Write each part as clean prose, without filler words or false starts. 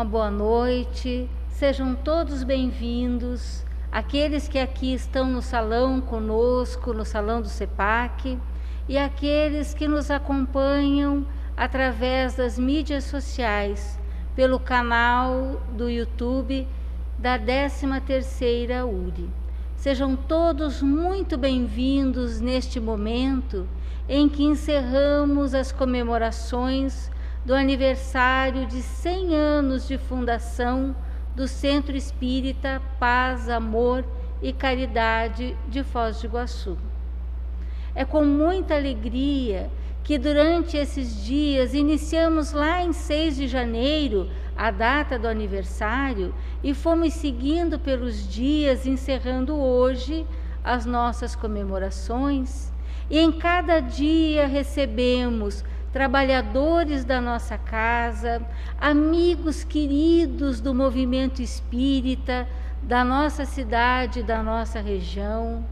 uma boa noite, sejam todos bem-vindos, aqueles que aqui estão no salão conosco, no salão do CEPAC, e aqueles que nos acompanham através das mídias sociais, pelo canal do YouTube da 13ª URI. Sejam todos muito bem-vindos neste momento em que encerramos as comemorações do aniversário de 100 anos de fundação do Centro Espírita Paz, Amor e Caridade de Foz do Iguaçu. É com muita alegria que durante esses dias iniciamos lá em 6 de janeiro a data do aniversário e fomos seguindo pelos dias, encerrando hoje as nossas comemorações. E em cada dia recebemos trabalhadores da nossa casa, amigos queridos do movimento espírita, da nossa cidade, da nossa região.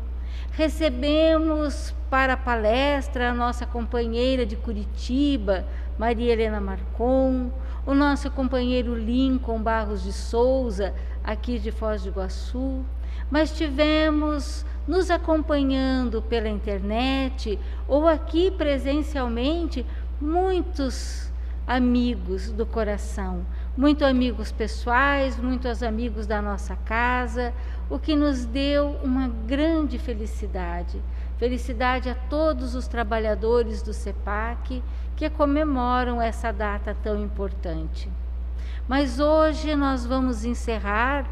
Recebemos para a palestra a nossa companheira de Curitiba, Maria Helena Marcon, o nosso companheiro Lincoln Barros de Souza, aqui de Foz do Iguaçu, mas tivemos nos acompanhando pela internet ou aqui presencialmente muitos amigos do coração, muitos amigos pessoais, muitos amigos da nossa casa, o que nos deu uma grande felicidade. Felicidade a todos os trabalhadores do CEPAC que comemoram essa data tão importante. Mas hoje nós vamos encerrar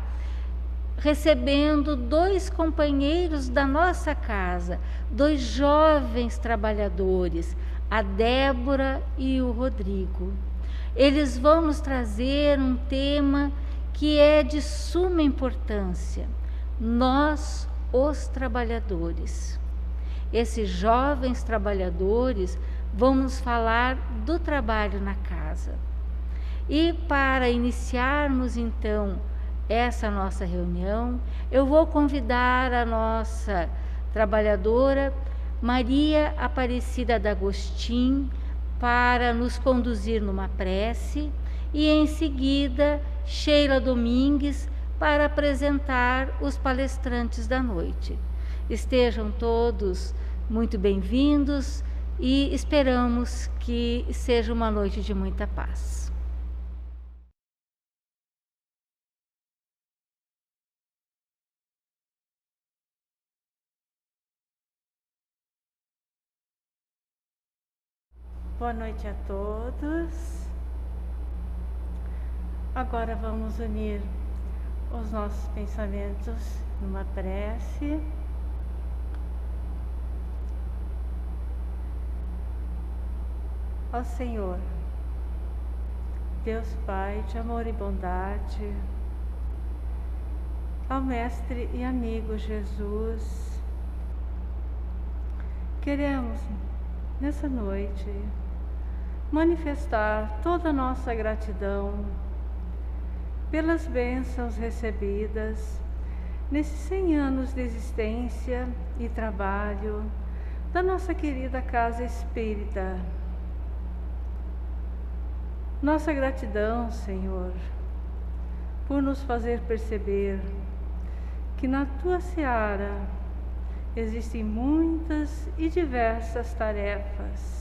recebendo 2 companheiros da nossa casa, 2 jovens trabalhadores, a Débora e o Rodrigo. Eles vão nos trazer um tema que é de suma importância: nós, os trabalhadores. Esses jovens trabalhadores vão nos falar do trabalho na casa. E para iniciarmos então essa nossa reunião, eu vou convidar a nossa trabalhadora Maria Aparecida D'Agostin para nos conduzir numa prece e em seguida Sheila Domingues para apresentar os palestrantes da noite. Estejam todos muito bem-vindos e esperamos que seja uma noite de muita paz. Boa noite a todos. Agora vamos unir os nossos pensamentos numa prece. Ó Senhor, Deus Pai de amor e bondade, ao Mestre e amigo Jesus, queremos nessa noite manifestar toda a nossa gratidão pelas bênçãos recebidas nesses 100 anos de existência e trabalho da nossa querida Casa Espírita. Nossa gratidão, Senhor, por nos fazer perceber que na Tua seara existem muitas e diversas tarefas.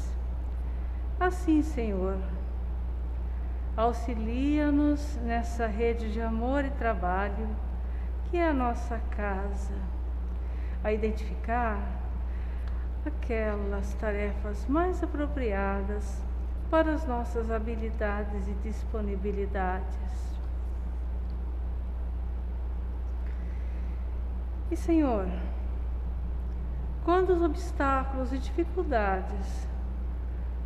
Assim, Senhor, auxilia-nos nessa rede de amor e trabalho que é a nossa casa, a identificar aquelas tarefas mais apropriadas para as nossas habilidades e disponibilidades. E, Senhor, quando os obstáculos e dificuldades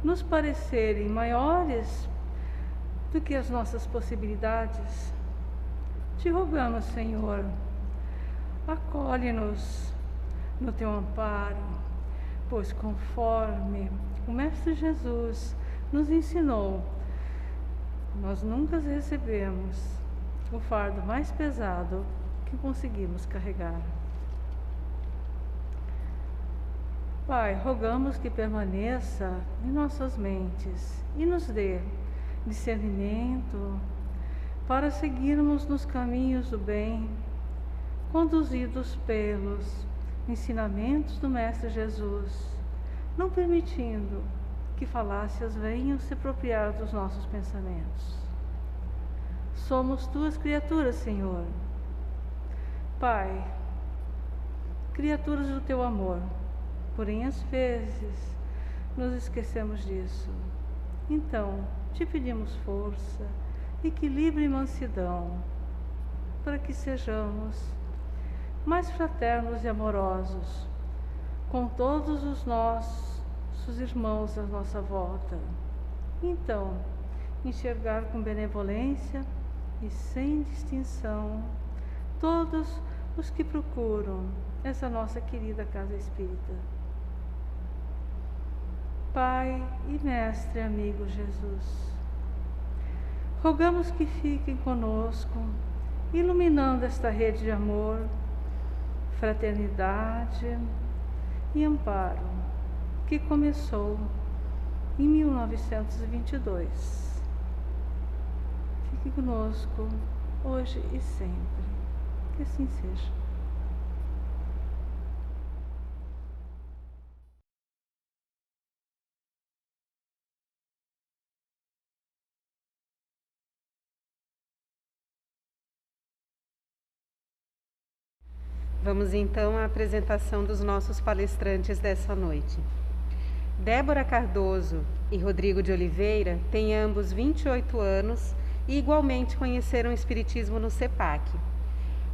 nos parecerem maiores do que as nossas possibilidades, te rogamos, Senhor, acolhe-nos no Teu amparo, pois conforme o Mestre Jesus nos ensinou, nós nunca recebemos o fardo mais pesado que conseguimos carregar. Pai, rogamos que permaneça em nossas mentes e nos dê discernimento, para seguirmos nos caminhos do bem, conduzidos pelos ensinamentos do Mestre Jesus, não permitindo que falácias venham se apropriar dos nossos pensamentos. Somos tuas criaturas, Senhor. Pai, criaturas do teu amor, porém às vezes nos esquecemos disso. Então, te pedimos força, equilíbrio e mansidão, para que sejamos mais fraternos e amorosos com todos os nossos irmãos à nossa volta. Então, enxergar com benevolência e sem distinção todos os que procuram essa nossa querida casa espírita. Pai e Mestre amigo Jesus, rogamos que fiquem conosco, iluminando esta rede de amor, fraternidade e amparo que começou em 1922. Fique conosco hoje e sempre. Que assim seja. Vamos então à apresentação dos nossos palestrantes dessa noite. Débora Cardoso e Rodrigo de Oliveira têm ambos 28 anos e igualmente conheceram o Espiritismo no CEPAC.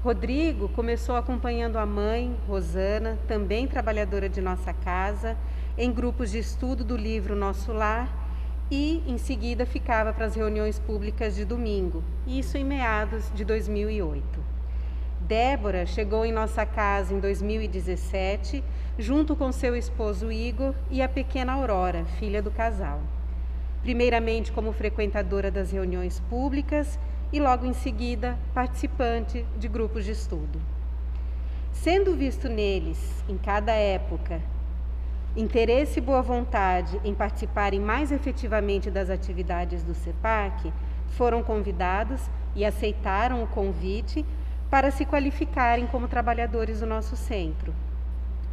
Rodrigo começou acompanhando a mãe, Rosana, também trabalhadora de nossa casa, em grupos de estudo do livro Nosso Lar e, em seguida, ficava para as reuniões públicas de domingo, isso em meados de 2008. Débora chegou em nossa casa em 2017, junto com seu esposo Igor e a pequena Aurora, filha do casal. Primeiramente como frequentadora das reuniões públicas e logo em seguida participante de grupos de estudo. Sendo visto neles, em cada época, interesse e boa vontade em participarem mais efetivamente das atividades do CEPAC, foram convidados e aceitaram o convite para se qualificarem como trabalhadores do nosso centro.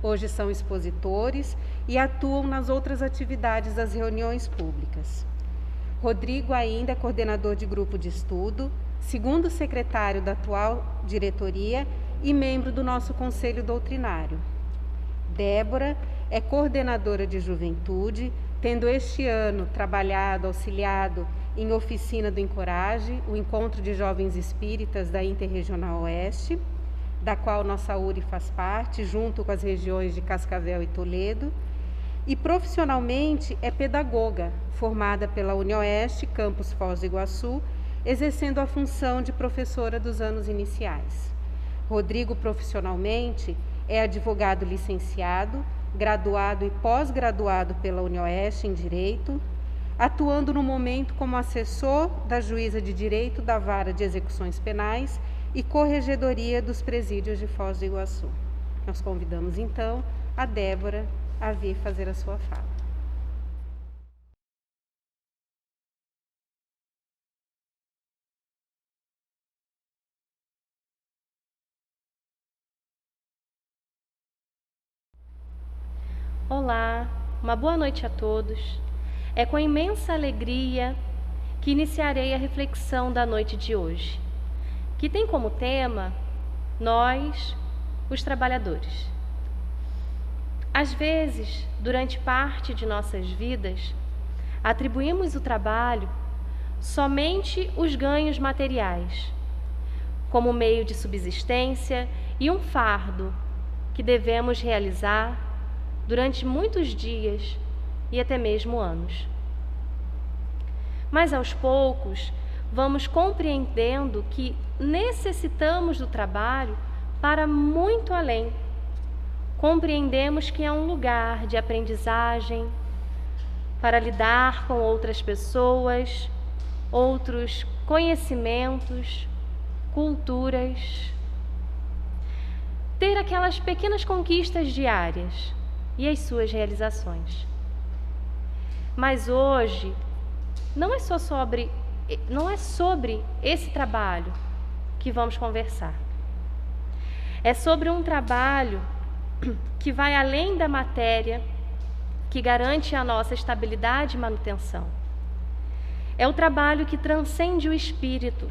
Hoje são expositores e atuam nas outras atividades das reuniões públicas. Rodrigo ainda é coordenador de grupo de estudo, segundo secretário da atual diretoria e membro do nosso conselho doutrinário. Débora é coordenadora de juventude, tendo este ano auxiliado em oficina do Encoraje, o Encontro de Jovens Espíritas da Interregional Oeste, da qual nossa URI faz parte, junto com as regiões de Cascavel e Toledo, e profissionalmente é pedagoga, formada pela UniOeste, campus Foz do Iguaçu, exercendo a função de professora dos anos iniciais. Rodrigo, profissionalmente, é advogado licenciado, graduado e pós-graduado pela UniOeste em Direito, atuando no momento como assessor da juíza de direito da Vara de Execuções Penais e corregedoria dos presídios de Foz do Iguaçu. Nós convidamos então a Débora a vir fazer a sua fala. Olá, uma boa noite a todos. É com imensa alegria que iniciarei a reflexão da noite de hoje, que tem como tema nós, os trabalhadores. Às vezes, durante parte de nossas vidas, atribuímos o trabalho somente os ganhos materiais, como meio de subsistência e um fardo que devemos realizar durante muitos dias e até mesmo anos. Mas aos poucos vamos compreendendo que necessitamos do trabalho para muito além. Compreendemos que é um lugar de aprendizagem para lidar com outras pessoas, outros conhecimentos, culturas, ter aquelas pequenas conquistas diárias e as suas realizações. Mas hoje não é só sobre não é sobre esse trabalho que vamos conversar. É sobre um trabalho que vai além da matéria, que garante a nossa estabilidade e manutenção. É o trabalho que transcende o espírito,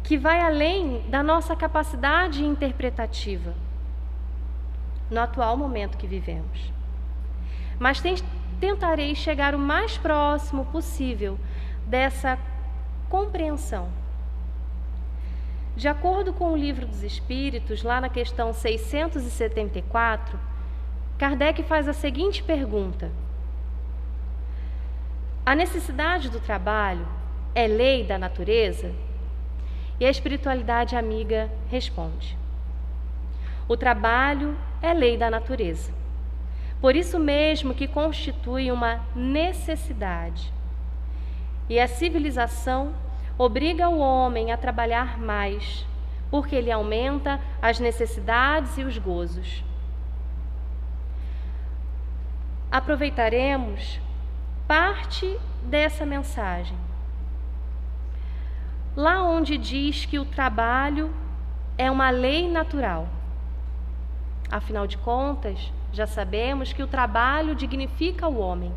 que vai além da nossa capacidade interpretativa no atual momento que vivemos. Mas tentarei chegar o mais próximo possível dessa compreensão. De acordo com o Livro dos Espíritos, lá na questão 674, Kardec faz a seguinte pergunta: a necessidade do trabalho é lei da natureza? E a espiritualidade amiga responde: o trabalho é lei da natureza. Por isso mesmo que constitui uma necessidade. E a civilização obriga o homem a trabalhar mais, porque ele aumenta as necessidades e os gozos. Aproveitaremos parte dessa mensagem. Lá onde diz que o trabalho é uma lei natural. Afinal de contas, já sabemos que o trabalho dignifica o homem.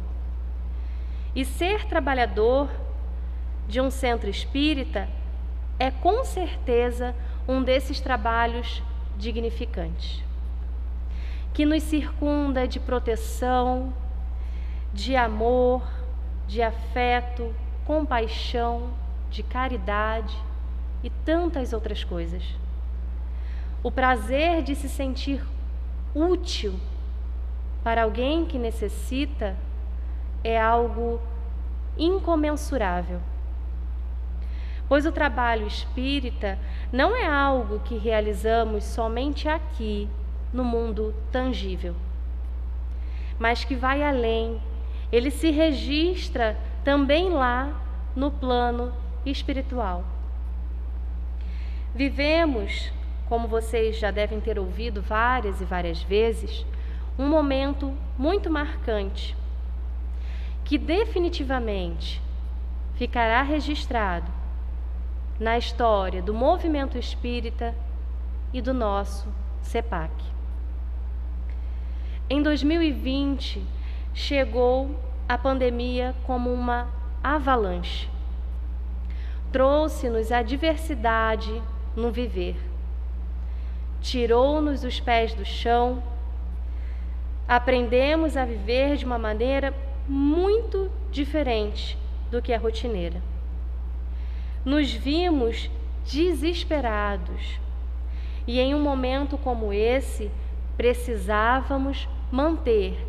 E ser trabalhador de um centro espírita é com certeza um desses trabalhos dignificantes, que nos circunda de proteção, de amor, de afeto, compaixão, de caridade e tantas outras coisas. O prazer de se sentir útil para alguém que necessita é algo incomensurável. Pois o trabalho espírita não é algo que realizamos somente aqui, no mundo tangível, mas que vai além. Ele se registra também lá no plano espiritual. Vivemos, como vocês já devem ter ouvido várias e várias vezes, um momento muito marcante, que definitivamente ficará registrado na história do movimento espírita e do nosso CEPAC. Em 2020, chegou a pandemia como uma avalanche. Trouxe-nos a diversidade no viver. Tirou-nos os pés do chão. Aprendemos a viver de uma maneira muito diferente do que a rotineira. Nos vimos desesperados e em um momento como esse precisávamos manter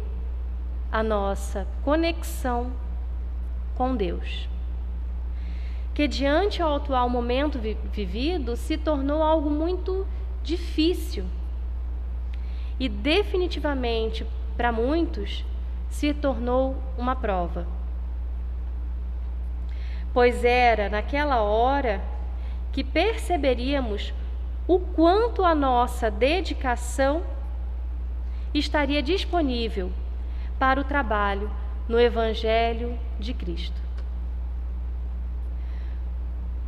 a nossa conexão com Deus, que diante ao atual momento vivido se tornou algo muito difícil e definitivamente para muitos se tornou uma prova. Pois era naquela hora que perceberíamos o quanto a nossa dedicação estaria disponível para o trabalho no Evangelho de Cristo.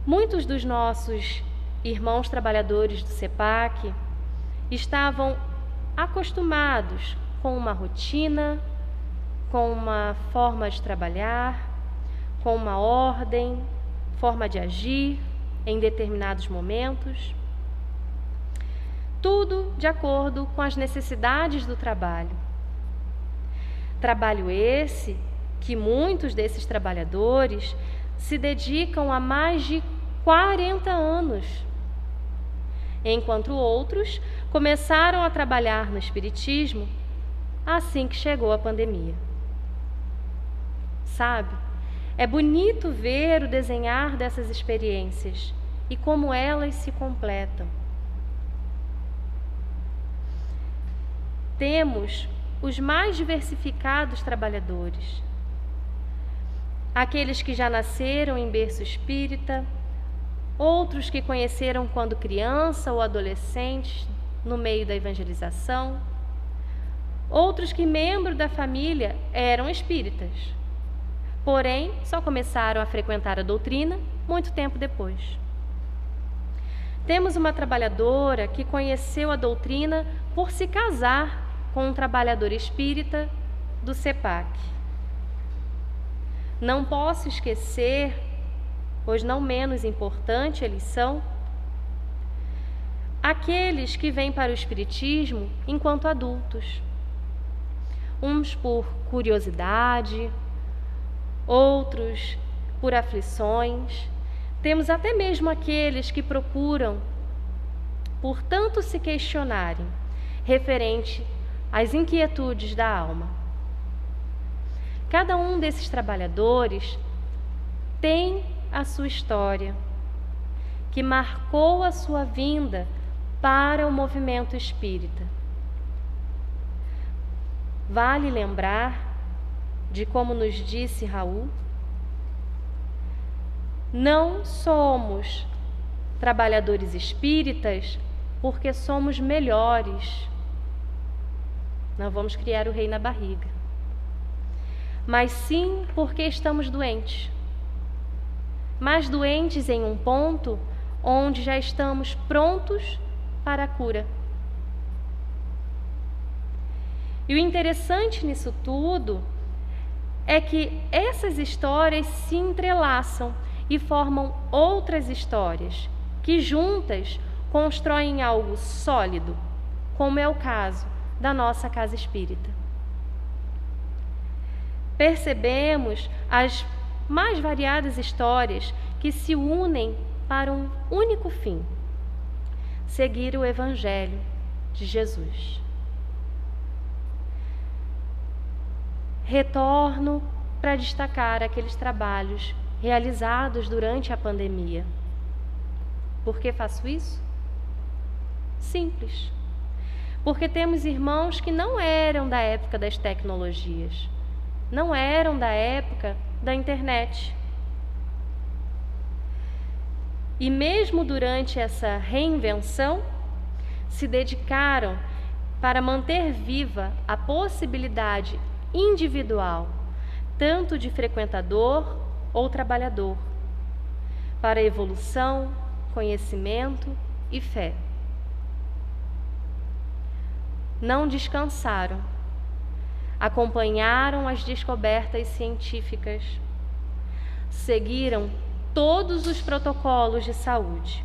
Muitos dos nossos irmãos trabalhadores do CEPAC estavam acostumados com uma rotina, com uma forma de trabalhar, com uma ordem, forma de agir em determinados momentos. Tudo de acordo com as necessidades do trabalho. Trabalho esse que muitos desses trabalhadores se dedicam há mais de 40 anos, enquanto outros começaram a trabalhar no Espiritismo assim que chegou a pandemia. Sabe, é bonito ver o desenhar dessas experiências e como elas se completam. Temos os mais diversificados trabalhadores, aqueles que já nasceram em berço espírita, outros que conheceram quando criança ou adolescente no meio da evangelização, outros que membros da família eram espíritas, porém só começaram a frequentar a doutrina muito tempo depois. Temos uma trabalhadora que conheceu a doutrina por se casar com um trabalhador espírita do CEPAC. Não posso esquecer, pois não menos importante eles são, aqueles que vêm para o Espiritismo enquanto adultos. Uns por curiosidade, outros por aflições. Temos até mesmo aqueles que procuram, por tanto se questionarem, referente às inquietudes da alma. Cada um desses trabalhadores tem a sua história, que marcou a sua vinda para o movimento espírita. Vale lembrar de como nos disse Raul, não somos trabalhadores espíritas porque somos melhores. Não vamos criar o rei na barriga. Mas sim porque estamos doentes. Mas doentes em um ponto onde já estamos prontos para a cura. E o interessante nisso tudo é que essas histórias se entrelaçam e formam outras histórias que juntas constroem algo sólido, como é o caso da nossa casa espírita. Percebemos as mais variadas histórias que se unem para um único fim: seguir o Evangelho de Jesus. Retorno para destacar aqueles trabalhos realizados durante a pandemia. Por que faço isso? Simples. Porque temos irmãos que não eram da época das tecnologias, não eram da época da internet. E mesmo durante essa reinvenção, se dedicaram para manter viva a possibilidade individual, tanto de frequentador ou trabalhador, para evolução, conhecimento e fé. Não descansaram, acompanharam as descobertas científicas, seguiram todos os protocolos de saúde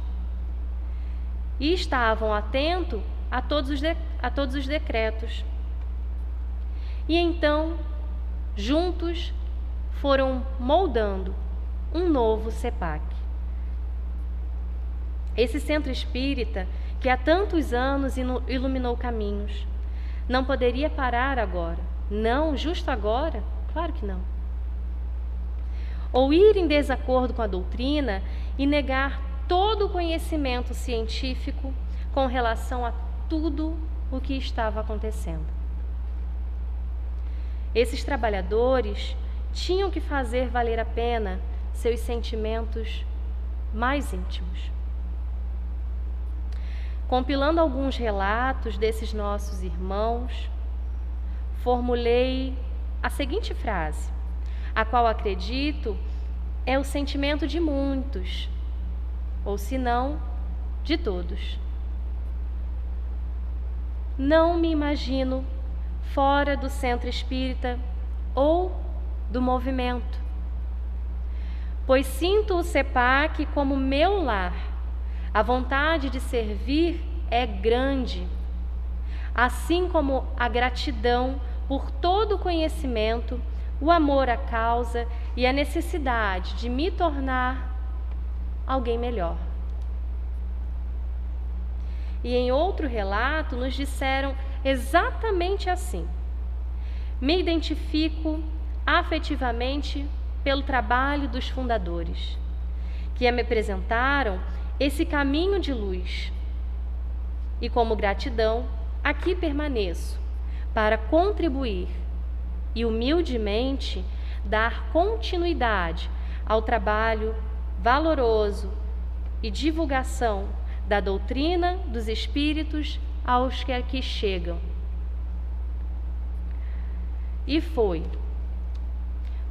e estavam atentos a todos os decretos. E então, juntos, foram moldando um novo CEPAC. Esse centro espírita, que há tantos anos iluminou caminhos, não poderia parar agora. Não, justo agora? Claro que não. Ou ir em desacordo com a doutrina e negar todo o conhecimento científico com relação a tudo o que estava acontecendo. Esses trabalhadores tinham que fazer valer a pena seus sentimentos mais íntimos. Compilando alguns relatos desses nossos irmãos, formulei a seguinte frase, a qual acredito é o sentimento de muitos, ou se não, de todos. Não me imagino fora do centro espírita ou do movimento, pois sinto o CEPAC como meu lar. A vontade de servir é grande, assim como a gratidão por todo o conhecimento, o amor à causa e a necessidade de me tornar alguém melhor. E em outro relato nos disseram exatamente assim: me identifico afetivamente pelo trabalho dos fundadores, que me apresentaram esse caminho de luz. E como gratidão, aqui permaneço para contribuir e humildemente dar continuidade ao trabalho valoroso e divulgação da doutrina dos espíritos aos que aqui chegam. E foi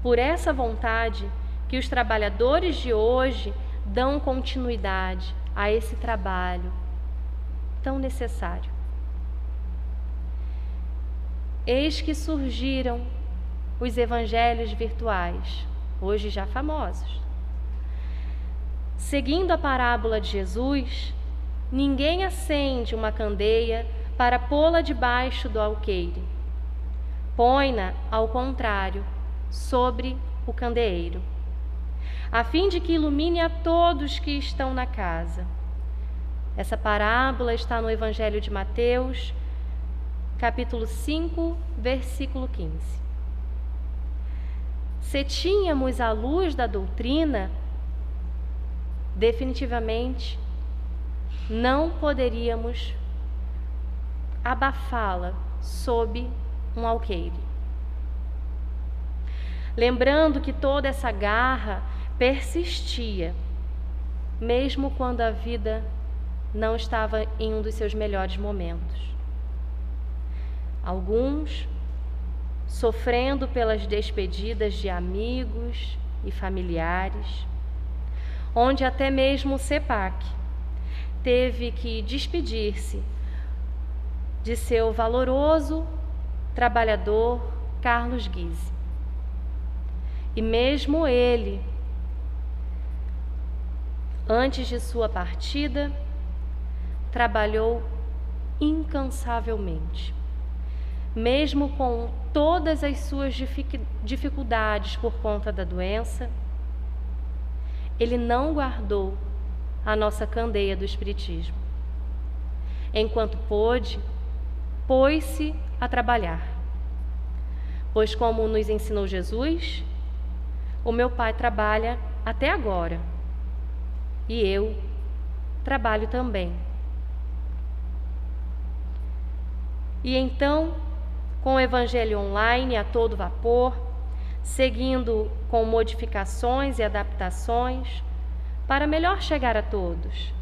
por essa vontade que os trabalhadores de hoje dão continuidade a esse trabalho tão necessário. Eis que surgiram os evangelhos virtuais, hoje já famosos. Seguindo a parábola de Jesus, ninguém acende uma candeia para pô-la debaixo do alqueire. Põe-na, ao contrário, sobre o candeeiro, a fim de que ilumine a todos que estão na casa. Essa parábola está no Evangelho de Mateus, capítulo 5, versículo 15. Se tínhamos a luz da doutrina, definitivamente não poderíamos abafá-la sob um alqueire. Lembrando que toda essa garra persistia, mesmo quando a vida não estava em um dos seus melhores momentos. Alguns sofrendo pelas despedidas de amigos e familiares, onde até mesmo o CEPAC teve que despedir-se de seu valoroso trabalhador Carlos Guise. E mesmo ele, antes de sua partida, trabalhou incansavelmente. Mesmo com todas as suas dificuldades por conta da doença, ele não guardou a nossa candeia do Espiritismo. Enquanto pôde, pôs-se a trabalhar. Pois, como nos ensinou Jesus, o meu pai trabalha até agora e eu trabalho também. E então, com o Evangelho online a todo vapor, seguindo com modificações e adaptações para melhor chegar a todos,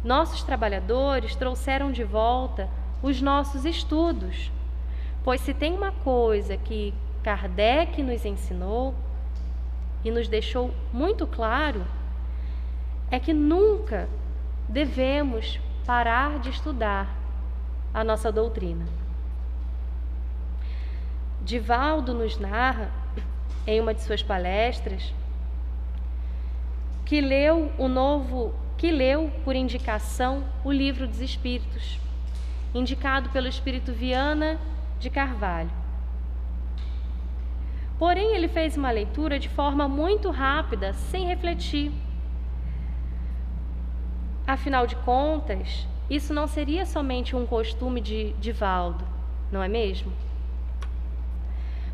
nossos trabalhadores trouxeram de volta os nossos estudos, pois se tem uma coisa que Kardec nos ensinou e nos deixou muito claro, é que nunca devemos parar de estudar a nossa doutrina. Divaldo nos narra, em uma de suas palestras, que leu por indicação o Livro dos Espíritos, indicado pelo Espírito Viana de Carvalho. Porém, ele fez uma leitura de forma muito rápida, sem refletir. Afinal de contas, isso não seria somente um costume de Divaldo, não é mesmo?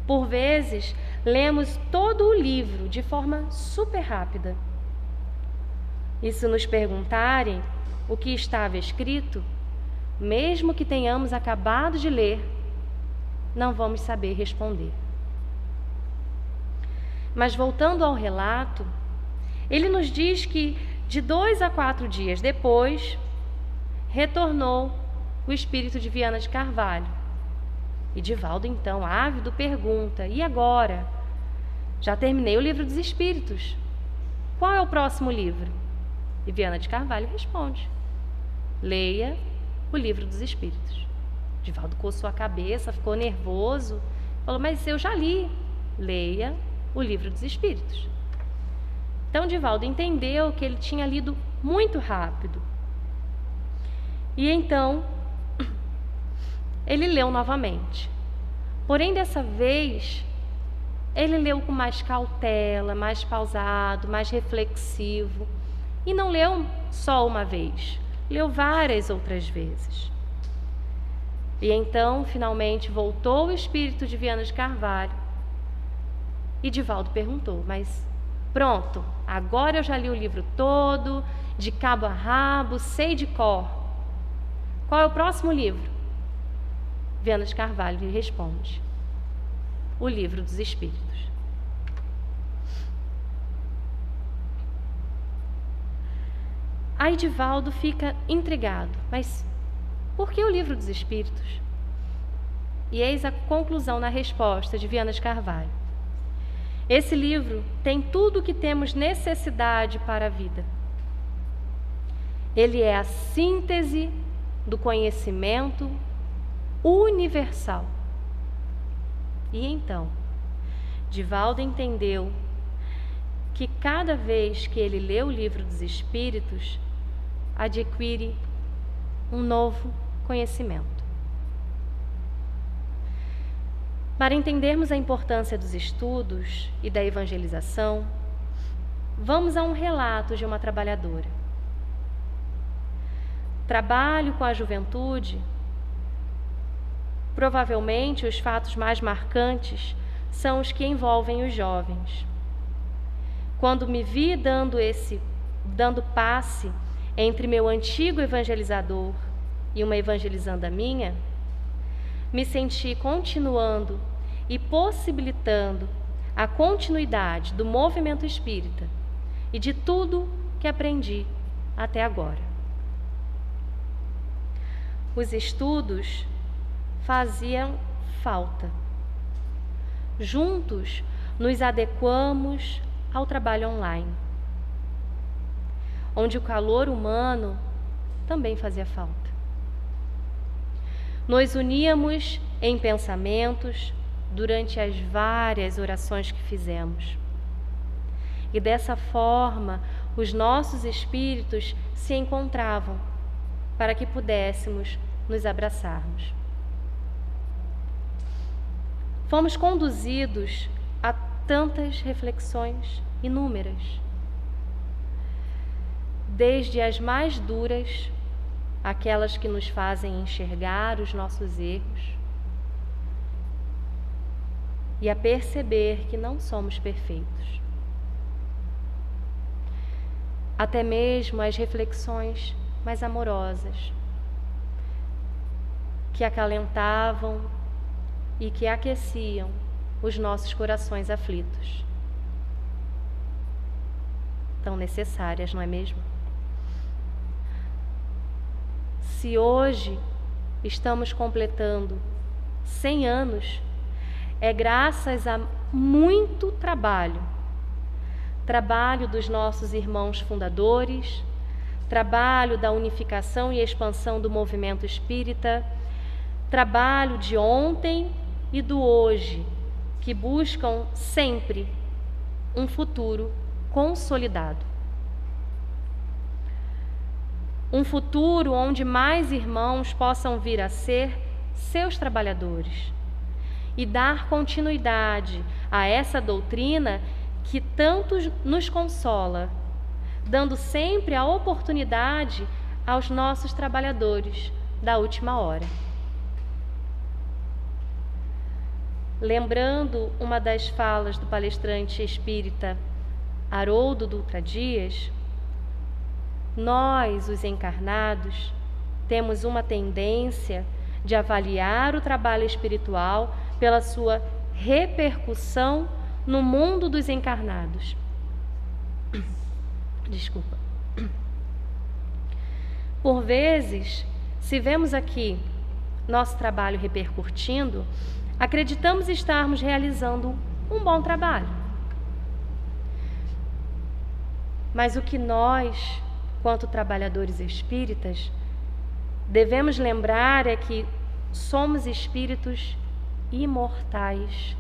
Por vezes, lemos todo o livro de forma super rápida. E se nos perguntarem o que estava escrito, mesmo que tenhamos acabado de ler, não vamos saber responder. Mas voltando ao relato, ele nos diz que de 2 a 4 dias depois, retornou o espírito de Viana de Carvalho. E Divaldo, então, ávido, pergunta: e agora? Já terminei o Livro dos Espíritos. Qual é o próximo livro? E Viana de Carvalho responde: leia o Livro dos Espíritos. Divaldo coçou a cabeça, ficou nervoso, falou: mas eu já li. Leia o Livro dos Espíritos. Então Divaldo entendeu que ele tinha lido muito rápido. E então ele leu novamente. Porém, dessa vez, ele leu com mais cautela, mais pausado, mais reflexivo. E não leu só uma vez, leu várias outras vezes. E então, finalmente, voltou o espírito de Viana de Carvalho. E Divaldo perguntou: mas pronto, agora eu já li o livro todo, de cabo a rabo, sei de cor. Qual é o próximo livro? Viana de Carvalho lhe responde: o Livro dos Espíritos. Aí Divaldo fica intrigado: mas por que o Livro dos Espíritos? E eis a conclusão na resposta de Viana de Carvalho: Esse livro tem tudo o que temos necessidade para a vida. Ele é a síntese do conhecimento universal. E então, Divaldo entendeu que cada vez que ele lê o Livro dos Espíritos, adquire um novo conhecimento. Para entendermos a importância dos estudos e da evangelização, vamos a um relato de uma trabalhadora. Trabalho com a juventude. Provavelmente os fatos mais marcantes são os que envolvem os jovens. Quando me vi dando passe entre meu antigo evangelizador e uma evangelizanda minha, me senti continuando e possibilitando a continuidade do movimento espírita e de tudo que aprendi até agora. Os estudos faziam falta. Juntos nos adequamos ao trabalho online, onde o calor humano também fazia falta. Nos uníamos em pensamentos durante as várias orações que fizemos. E dessa forma, os nossos espíritos se encontravam para que pudéssemos nos abraçarmos. Fomos conduzidos a tantas reflexões inúmeras, desde as mais duras, aquelas que nos fazem enxergar os nossos erros e a perceber que não somos perfeitos. Até mesmo as reflexões mais amorosas, que acalentavam e que aqueciam os nossos corações aflitos. Tão necessárias, não é mesmo? Se hoje estamos completando 100 anos, é graças a muito trabalho dos nossos irmãos fundadores, trabalho da unificação e expansão do movimento espírita, trabalho de ontem e do hoje, que buscam sempre um futuro consolidado. Um futuro onde mais irmãos possam vir a ser seus trabalhadores e dar continuidade a essa doutrina que tanto nos consola, dando sempre a oportunidade aos nossos trabalhadores da última hora. Lembrando uma das falas do palestrante espírita Haroldo Dutra Dias, nós, os encarnados, temos uma tendência de avaliar o trabalho espiritual pela sua repercussão no mundo dos encarnados. Desculpa. Por vezes, se vemos aqui nosso trabalho repercutindo, acreditamos estarmos realizando um bom trabalho. Mas o que nós, quanto trabalhadores espíritas, devemos lembrar é que somos espíritos imortais,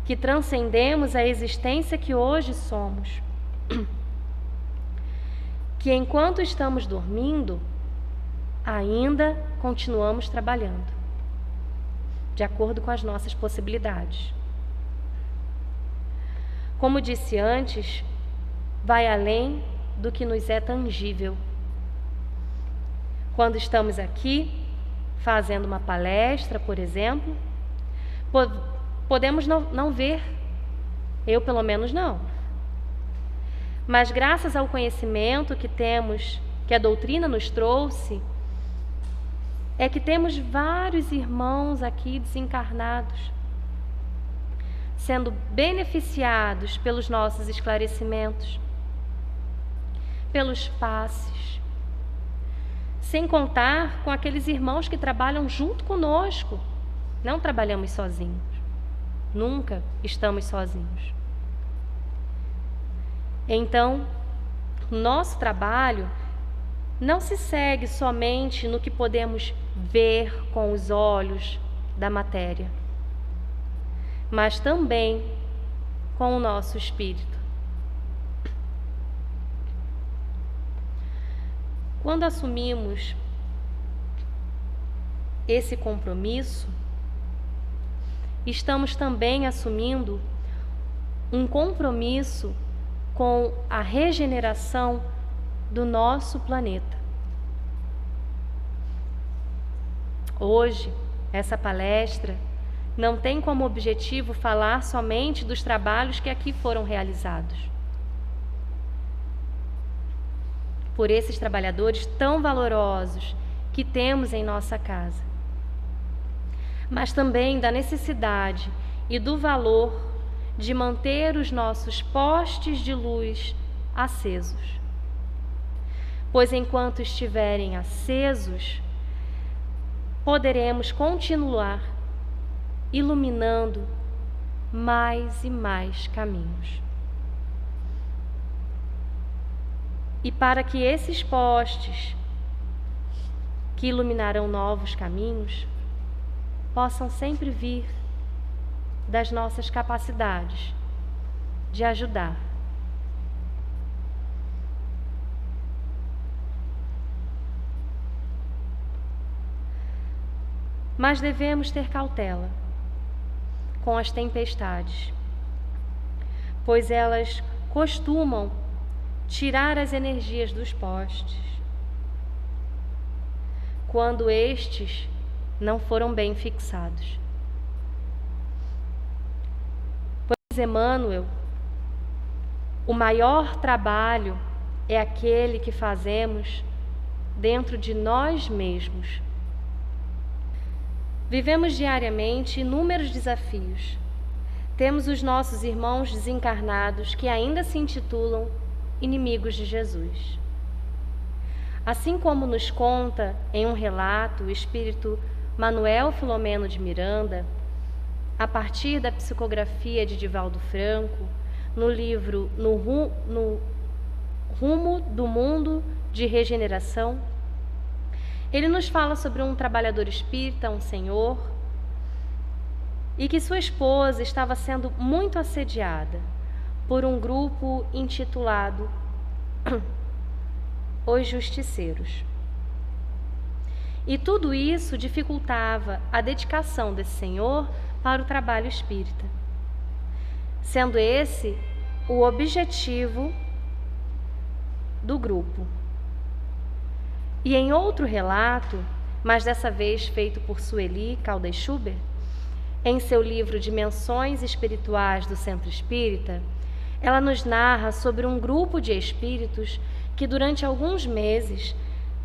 que transcendemos a existência que hoje somos, que enquanto estamos dormindo, ainda continuamos trabalhando, de acordo com as nossas possibilidades. Como disse antes, vai além do que nos é tangível. Quando estamos aqui, fazendo uma palestra, por exemplo, podemos não ver, eu pelo menos não. Mas graças ao conhecimento que temos, que a doutrina nos trouxe, é que temos vários irmãos aqui desencarnados, sendo beneficiados pelos nossos esclarecimentos, pelos passes, sem contar com aqueles irmãos que trabalham junto conosco, não trabalhamos sozinhos. nunca estamos sozinhos. Então, o nosso trabalho não se segue somente no que podemos ver com os olhos da matéria, mas também com o nosso espírito. Quando assumimos esse compromisso, estamos também assumindo um compromisso com a regeneração do nosso planeta. Hoje, essa palestra não tem como objetivo falar somente dos trabalhos que aqui foram realizados por esses trabalhadores tão valorosos que temos em nossa casa, mas também da necessidade e do valor de manter os nossos postes de luz acesos. Pois enquanto estiverem acesos, poderemos continuar iluminando mais e mais caminhos. E para que esses postes que iluminarão novos caminhos possam sempre vir das nossas capacidades de ajudar. Mas devemos ter cautela com as tempestades, pois elas costumam tirar as energias dos postes quando estes não foram bem fixados. Pois Emmanuel, o maior trabalho é aquele que fazemos dentro de nós mesmos. Vivemos diariamente inúmeros desafios. Temos os nossos irmãos desencarnados que ainda se intitulam inimigos de Jesus. Assim como nos conta em um relato o espírito Manuel Filomeno de Miranda, a partir da psicografia de Divaldo Franco, no livro No Rumo do Mundo de Regeneração, ele nos fala sobre um trabalhador espírita, um senhor, e que sua esposa estava sendo muito assediada por um grupo intitulado Os Justiceiros. E tudo isso dificultava a dedicação desse senhor para o trabalho espírita, sendo esse o objetivo do grupo. E em outro relato, mas dessa vez feito por Sueli Caldas-Schubert, em seu livro Dimensões Espirituais do Centro Espírita, ela nos narra sobre um grupo de espíritos que durante alguns meses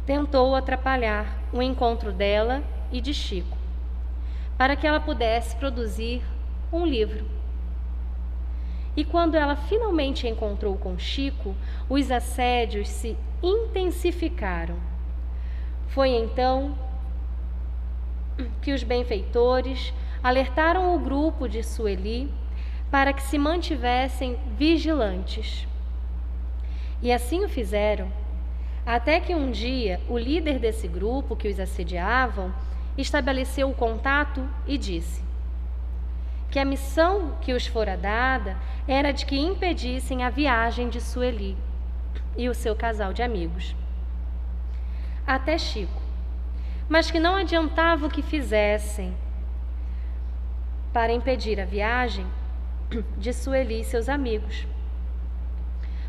tentou atrapalhar o encontro dela e de Chico, para que ela pudesse produzir um livro. E quando ela finalmente encontrou com Chico, os assédios se intensificaram. Foi então que os benfeitores alertaram o grupo de Sueli para que se mantivessem vigilantes. E assim o fizeram, até que um dia o líder desse grupo que os assediavam estabeleceu o contato e disse que a missão que os fora dada era de que impedissem a viagem de Sueli e o seu casal de amigos até Chico, mas que não adiantava o que fizessem para impedir a viagem de Sueli e seus amigos,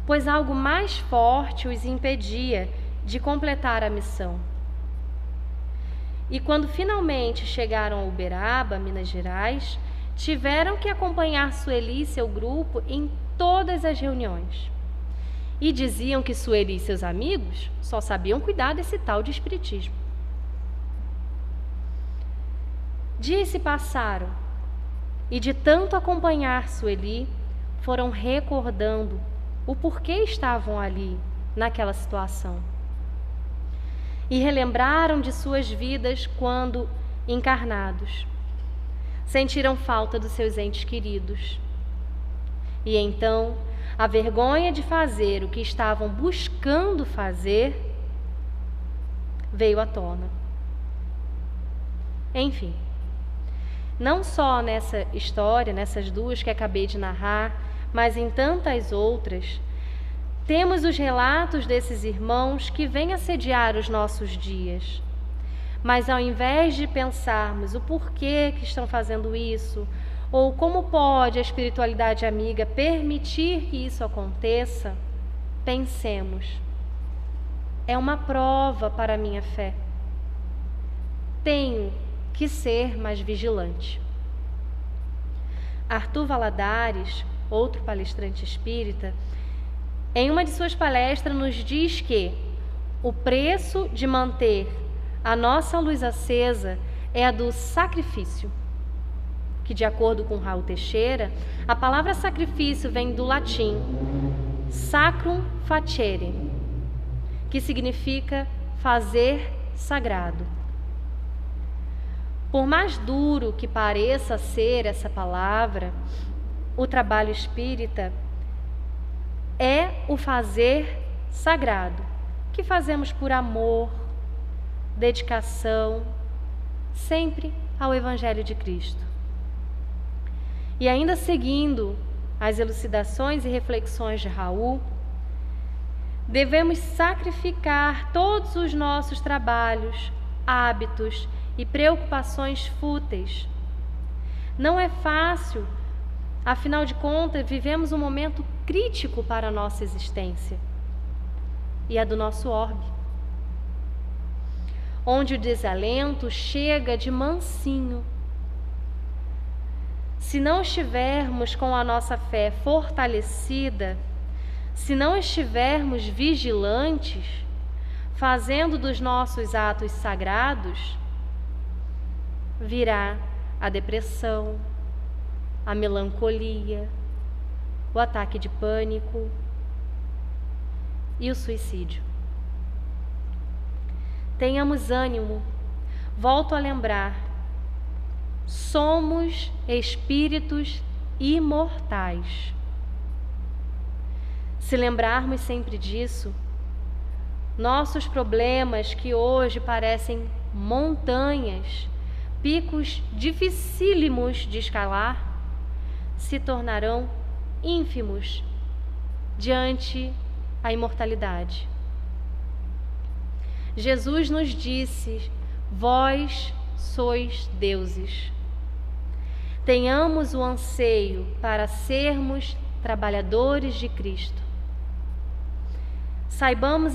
pois algo mais forte os impedia de completar a missão. E quando finalmente chegaram a Uberaba, Minas Gerais, tiveram que acompanhar Sueli e seu grupo em todas as reuniões. E diziam que Sueli e seus amigos só sabiam cuidar desse tal de espiritismo. Dias se passaram, e de tanto acompanhar Sueli, foram recordando o porquê estavam ali, naquela situação. E relembraram de suas vidas quando encarnados, sentiram falta dos seus entes queridos. E então, a vergonha de fazer o que estavam buscando fazer veio à tona. Enfim, não só nessa história, nessas duas que acabei de narrar, mas em tantas outras, temos os relatos desses irmãos que vêm assediar os nossos dias. Mas ao invés de pensarmos o porquê que estão fazendo isso, ou como pode a espiritualidade amiga permitir que isso aconteça, pensemos: é uma prova para a minha fé. Tenho que ser mais vigilante. Arthur Valadares, outro palestrante espírita, em uma de suas palestras nos diz que o preço de manter a nossa luz acesa é a do sacrifício, que, de acordo com Raul Teixeira, a palavra sacrifício vem do latim sacrum facere, que significa fazer sagrado. Por mais duro que pareça ser essa palavra, o trabalho espírita é o fazer sagrado, que fazemos por amor, dedicação, sempre ao Evangelho de Cristo. E ainda seguindo as elucidações e reflexões de Raul, devemos sacrificar todos os nossos trabalhos, hábitos e preocupações fúteis. Não é fácil, afinal de contas, vivemos um momento crítico para a nossa existência e a do nosso orbe, onde o desalento chega de mansinho. Se não estivermos com a nossa fé fortalecida, se não estivermos vigilantes, fazendo dos nossos atos sagrados, virá a depressão, a melancolia, o ataque de pânico e o suicídio. Tenhamos ânimo. Volto a lembrar: somos espíritos imortais. Se lembrarmos sempre disso, nossos problemas, que hoje parecem montanhas, picos dificílimos de escalar, se tornarão ínfimos diante a imortalidade. Jesus nos disse: vós sois deuses. Tenhamos o anseio para sermos trabalhadores de Cristo. Saibamos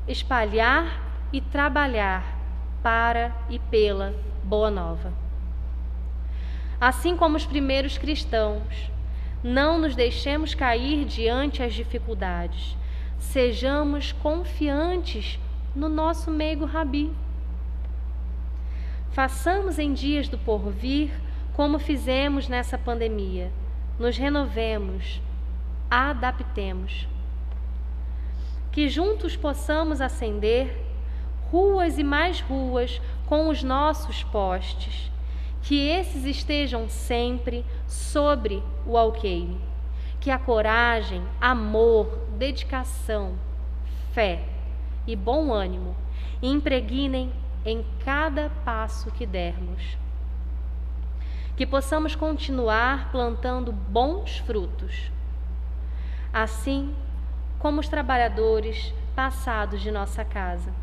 espalhar e trabalhar para e pela Boa Nova. Assim como os primeiros cristãos, não nos deixemos cair diante as dificuldades. Sejamos confiantes no nosso meigo Rabi. Façamos em dias do porvir como fizemos nessa pandemia. Nos renovemos, adaptemos. Que juntos possamos acender ruas e mais ruas com os nossos postes. Que esses estejam sempre sobre o alqueire. Que a coragem, amor, dedicação, fé e bom ânimo impregnem em cada passo que dermos. Que possamos continuar plantando bons frutos, assim como os trabalhadores passados de nossa casa.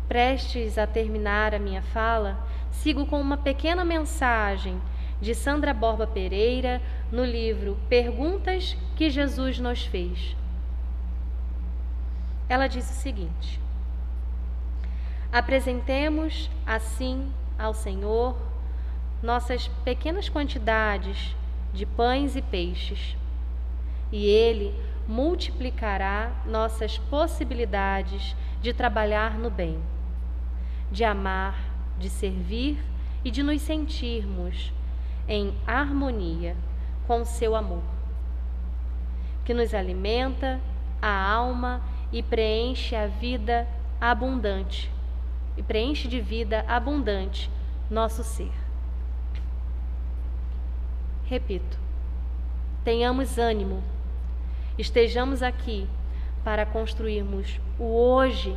Prestes a terminar a minha fala, sigo com uma pequena mensagem de Sandra Borba Pereira no livro Perguntas que Jesus nos fez. Ela diz o seguinte: apresentemos assim ao Senhor nossas pequenas quantidades de pães e peixes, e Ele multiplicará nossas possibilidades de trabalhar no bem, de amar, de servir e de nos sentirmos em harmonia com o seu amor, que nos alimenta a alma e preenche a vida abundante, e preenche de vida abundante nosso ser. Repito, tenhamos ânimo, estejamos aqui para construirmos o hoje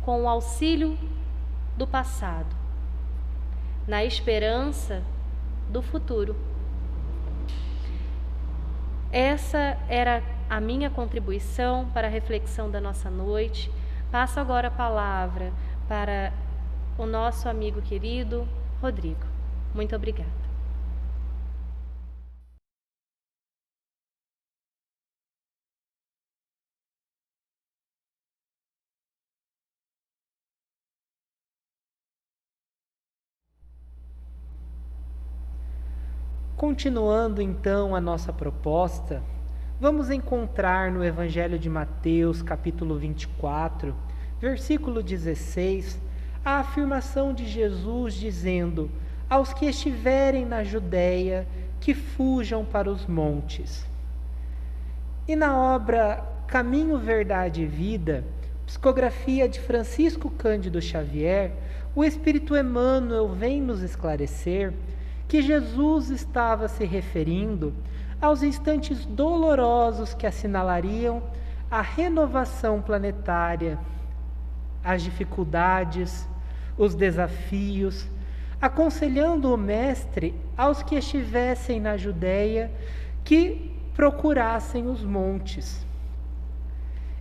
com o auxílio do passado, na esperança do futuro. Essa era a minha contribuição para a reflexão da nossa noite. Passo agora a palavra para o nosso amigo querido, Rodrigo. Muito obrigada. Continuando então a nossa proposta, vamos encontrar no Evangelho de Mateus, capítulo 24, versículo 16, a afirmação de Jesus dizendo: aos que estiverem na Judéia, que fujam para os montes. E na obra Caminho, Verdade e Vida, psicografia de Francisco Cândido Xavier, o Espírito Emmanuel vem nos esclarecer que Jesus estava se referindo aos instantes dolorosos que assinalariam a renovação planetária, as dificuldades, os desafios, aconselhando o Mestre aos que estivessem na Judéia que procurassem os montes.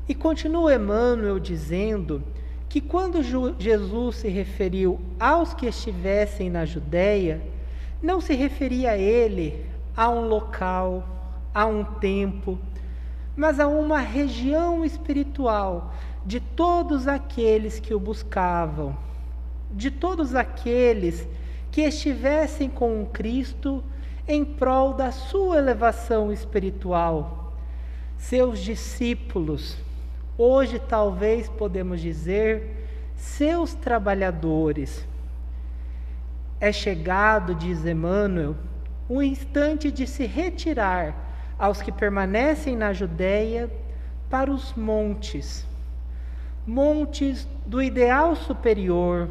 E continua Emmanuel dizendo que quando Jesus se referiu aos que estivessem na Judéia, não se referia a ele a um local, a um tempo, mas a uma região espiritual de todos aqueles que o buscavam, de todos aqueles que estivessem com o Cristo em prol da sua elevação espiritual. Seus discípulos, hoje talvez podemos dizer, seus trabalhadores. É chegado, diz Emmanuel, o instante de se retirar aos que permanecem na Judéia para os montes, montes do ideal superior,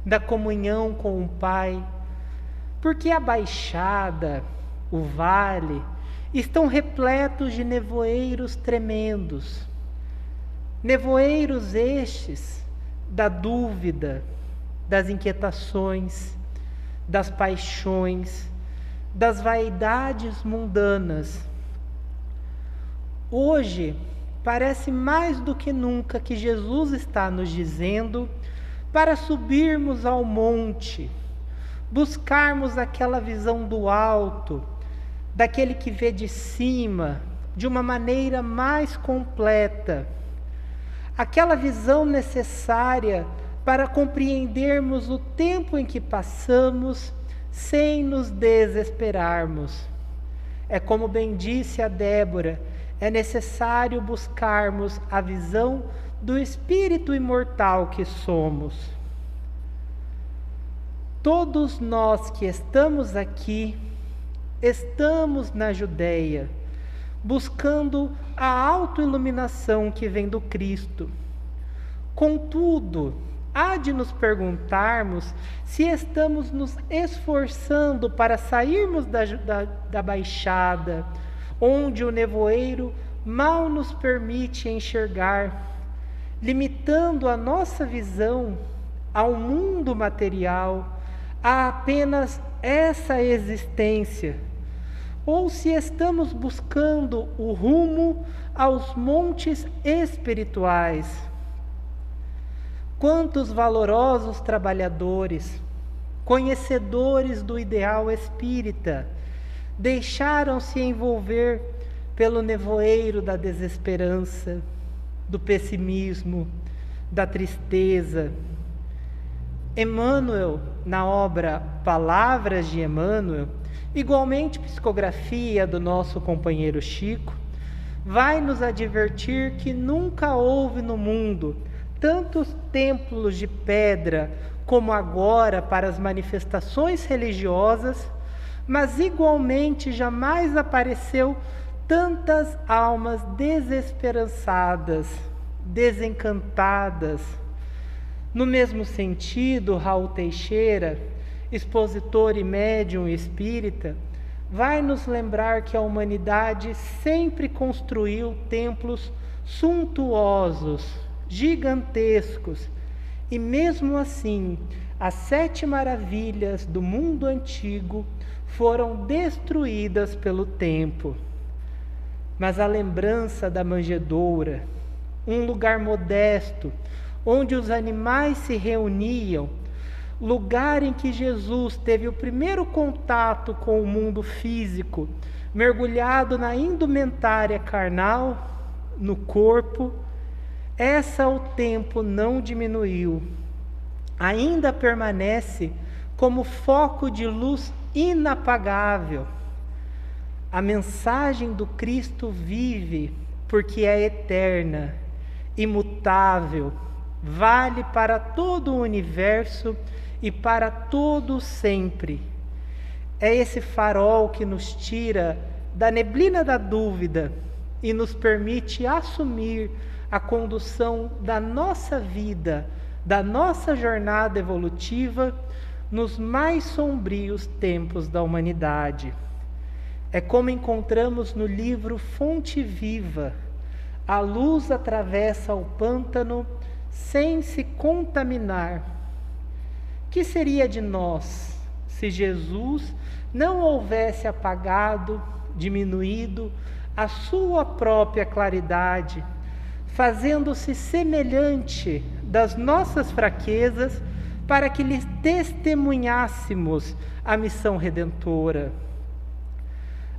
da comunhão com o Pai, porque a baixada, o vale, estão repletos de nevoeiros tremendos, nevoeiros estes da dúvida, das inquietações, das paixões, das vaidades mundanas. Hoje, parece mais do que nunca que Jesus está nos dizendo para subirmos ao monte, buscarmos aquela visão do alto, daquele que vê de cima, de uma maneira mais completa, aquela visão necessária para compreendermos o tempo em que passamos sem nos desesperarmos. É como bem disse a Débora, é necessário buscarmos a visão do espírito imortal que somos. Todos nós que estamos aqui, estamos na Judéia, buscando a autoiluminação que vem do Cristo. Contudo, há de nos perguntarmos se estamos nos esforçando para sairmos da baixada, onde o nevoeiro mal nos permite enxergar, limitando a nossa visão ao mundo material, a apenas essa existência, ou se estamos buscando o rumo aos montes espirituais. Quantos valorosos trabalhadores, conhecedores do ideal espírita, deixaram-se envolver pelo nevoeiro da desesperança, do pessimismo, da tristeza. Emmanuel, na obra Palavras de Emmanuel, igualmente psicografia do nosso companheiro Chico, vai nos advertir que nunca houve no mundo tantos templos de pedra como agora para as manifestações religiosas, mas igualmente jamais apareceu tantas almas desesperançadas, desencantadas. No mesmo sentido, Raul Teixeira expositor e médium espírita, vai nos lembrar que a humanidade sempre construiu templos suntuosos, gigantescos, e mesmo assim, as 7 maravilhas do mundo antigo foram destruídas pelo tempo. Mas a lembrança da manjedoura, um lugar modesto, onde os animais se reuniam, lugar em que Jesus teve o primeiro contato com o mundo físico, mergulhado na indumentária carnal, no corpo, essa o tempo não diminuiu. Ainda permanece como foco de luz inapagável. A mensagem do Cristo vive porque é eterna, imutável, vale para todo o universo e para todo sempre. É esse farol que nos tira da neblina da dúvida e nos permite assumir a condução da nossa vida, da nossa jornada evolutiva nos mais sombrios tempos da humanidade. É como encontramos no livro Fonte Viva: a luz atravessa o pântano sem se contaminar. Que seria de nós se Jesus não houvesse apagado, diminuído a sua própria claridade, fazendo-se semelhante das nossas fraquezas para que lhes testemunhássemos a missão redentora?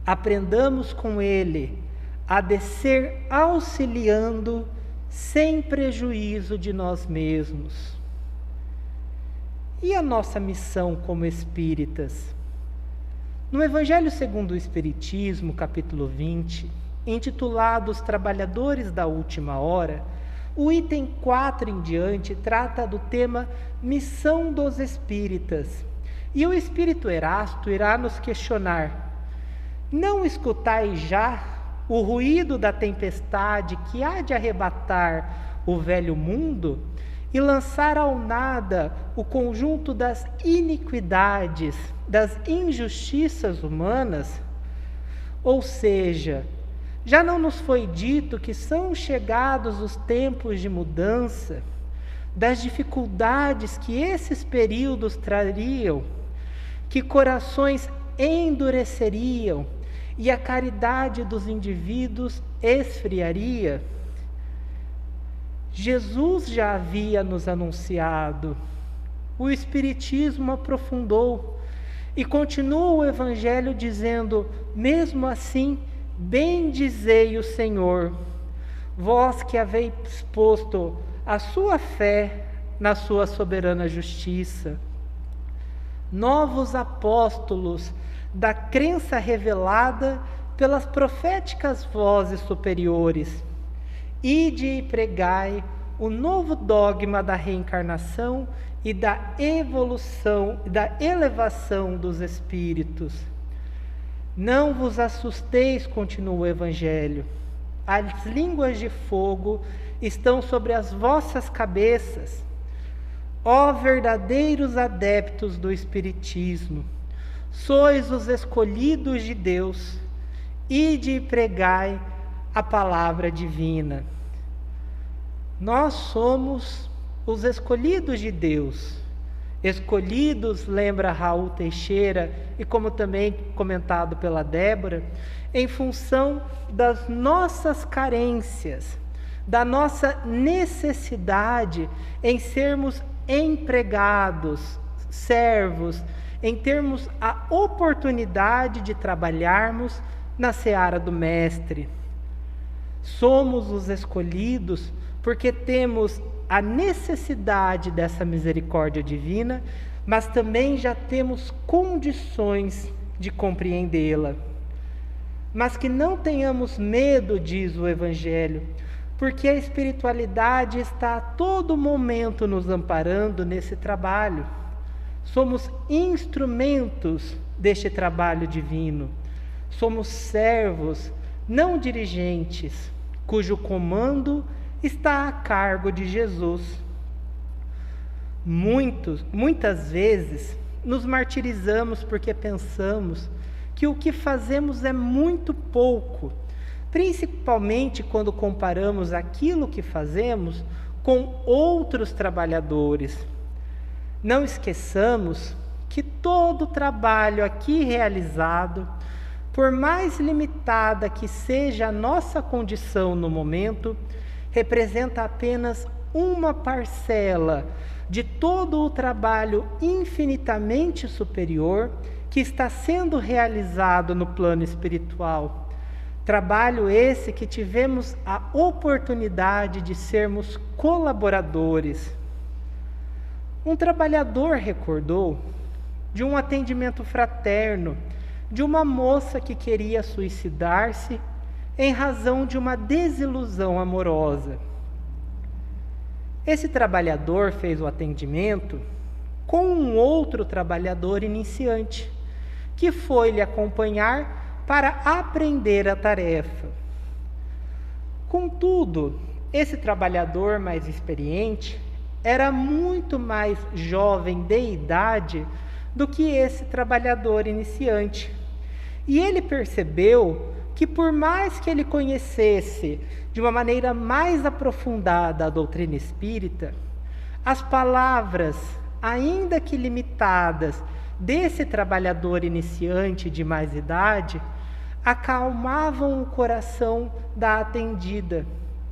Aprendamos com ele a descer auxiliando sem prejuízo de nós mesmos. E a nossa missão como espíritas? No Evangelho segundo o Espiritismo, capítulo 20, intitulado Os Trabalhadores da Última Hora, o item 4 em diante trata do tema Missão dos Espíritas. E o Espírito Erasto irá nos questionar: não escutais já o ruído da tempestade que há de arrebatar o velho mundo e lançar ao nada o conjunto das iniquidades, das injustiças humanas? Ou seja, já não nos foi dito que são chegados os tempos de mudança, das dificuldades que esses períodos trariam, que corações endureceriam e a caridade dos indivíduos esfriaria? Jesus já havia nos anunciado. O Espiritismo aprofundou e continua o Evangelho dizendo: mesmo assim, bendizei o Senhor, vós que haveis posto a sua fé na sua soberana justiça. Novos apóstolos da crença revelada pelas proféticas vozes superiores. Ide e pregai o novo dogma da reencarnação e da evolução, da elevação dos espíritos. Não vos assusteis, continua o Evangelho. As línguas de fogo estão sobre as vossas cabeças. Ó verdadeiros adeptos do Espiritismo, sois os escolhidos de Deus, ide e pregai a palavra divina. Nós somos os escolhidos de Deus. Escolhidos, lembra Raul Teixeira, e como também comentado pela Débora, em função das nossas carências, da nossa necessidade em sermos empregados, servos, em termos a oportunidade de trabalharmos na seara do Mestre. Somos os escolhidos porque temos a necessidade dessa misericórdia divina, mas também já temos condições de compreendê-la. Mas que não tenhamos medo, diz o Evangelho, porque a espiritualidade está a todo momento nos amparando nesse trabalho. Somos instrumentos deste trabalho divino. Somos servos, não dirigentes, cujo comando está a cargo de Jesus. Muitas vezes nos martirizamos porque pensamos que o que fazemos é muito pouco, principalmente quando comparamos aquilo que fazemos com outros trabalhadores. Não esqueçamos que todo trabalho aqui realizado, por mais limitada que seja a nossa condição no momento, representa apenas uma parcela de todo o trabalho infinitamente superior que está sendo realizado no plano espiritual. Trabalho esse que tivemos a oportunidade de sermos colaboradores. Um trabalhador recordou de um atendimento fraterno de uma moça que queria suicidar-se em razão de uma desilusão amorosa. Esse trabalhador fez o atendimento com um outro trabalhador iniciante, que foi lhe acompanhar para aprender a tarefa. Contudo, esse trabalhador mais experiente era muito mais jovem de idade do que esse trabalhador iniciante. E ele percebeu que, por mais que ele conhecesse de uma maneira mais aprofundada a doutrina espírita, as palavras, ainda que limitadas, desse trabalhador iniciante de mais idade, acalmavam o coração da atendida,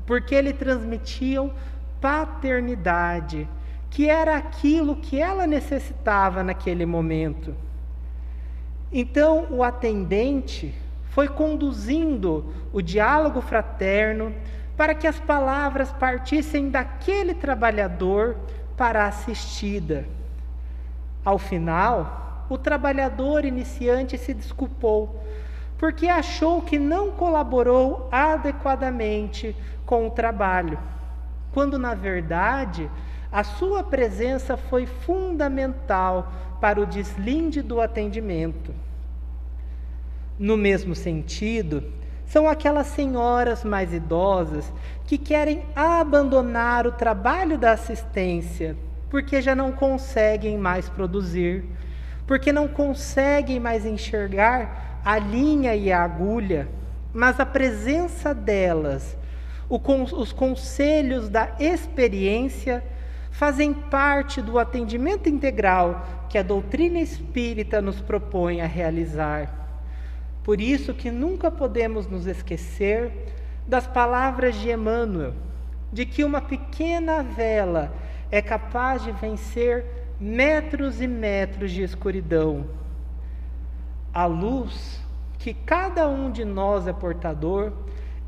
porque lhe transmitiam paternidade, que era aquilo que ela necessitava naquele momento. Então, o atendente foi conduzindo o diálogo fraterno para que as palavras partissem daquele trabalhador para a assistida. Ao final, o trabalhador iniciante se desculpou, porque achou que não colaborou adequadamente com o trabalho, quando, na verdade, a sua presença foi fundamental para o deslinde do atendimento. No mesmo sentido, são aquelas senhoras mais idosas que querem abandonar o trabalho da assistência, porque já não conseguem mais produzir, porque não conseguem mais enxergar a linha e a agulha, mas a presença delas, os conselhos da experiência, fazem parte do atendimento integral que a doutrina espírita nos propõe a realizar. Por isso que nunca podemos nos esquecer das palavras de Emmanuel, de que uma pequena vela é capaz de vencer metros e metros de escuridão. A luz que cada um de nós é portador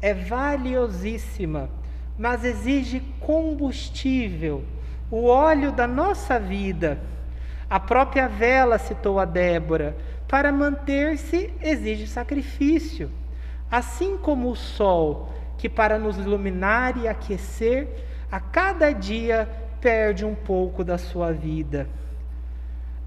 é valiosíssima, mas exige combustível, o óleo da nossa vida. A própria vela, citou a Débora, para manter-se exige sacrifício, assim como o sol, que para nos iluminar e aquecer, a cada dia perde um pouco da sua vida.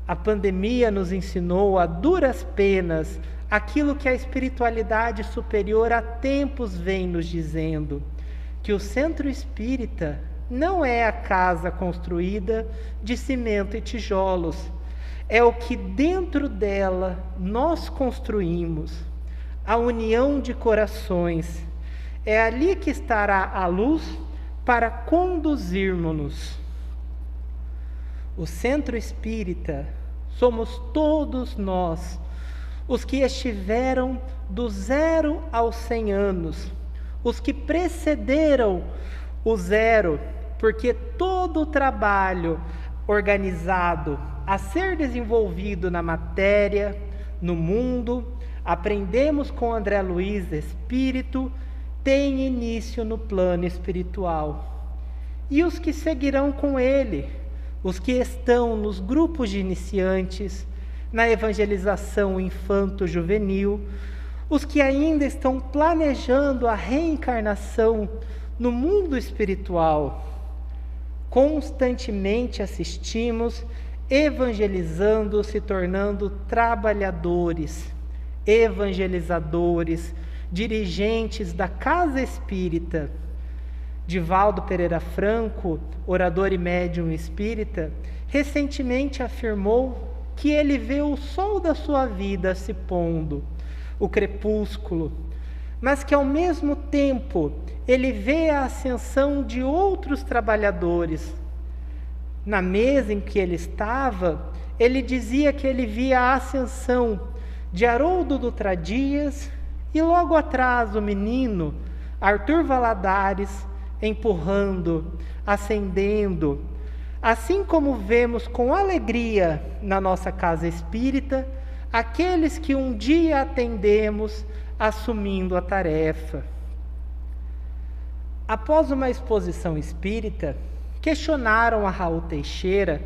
A pandemia nos ensinou a duras penas aquilo que a espiritualidade superior há tempos vem nos dizendo, que o centro espírita não é a casa construída de cimento e tijolos, é o que dentro dela nós construímos, a união de corações. É ali que estará a luz para conduzirmos-nos. O centro espírita somos todos nós, os que estiveram do 0 aos 100 anos, os que precederam o 0, porque todo o trabalho organizado a ser desenvolvido na matéria, no mundo, aprendemos com André Luiz Espírito, tem início no plano espiritual. E os que seguirão com ele, os que estão nos grupos de iniciantes, na evangelização infanto-juvenil, os que ainda estão planejando a reencarnação no mundo espiritual, constantemente assistimos, evangelizando, se tornando trabalhadores, evangelizadores, dirigentes da casa espírita. Divaldo Pereira Franco, orador e médium espírita, recentemente afirmou que ele vê o sol da sua vida se pondo, o crepúsculo, mas que ao mesmo tempo ele vê a ascensão de outros trabalhadores. Na mesa em que ele estava, ele dizia que ele via a ascensão de Haroldo Dutra Dias e logo atrás o menino Arthur Valadares empurrando, ascendendo, assim como vemos com alegria na nossa casa espírita aqueles que um dia atendemos assumindo a tarefa. Após uma exposição espírita, questionaram a Raul Teixeira,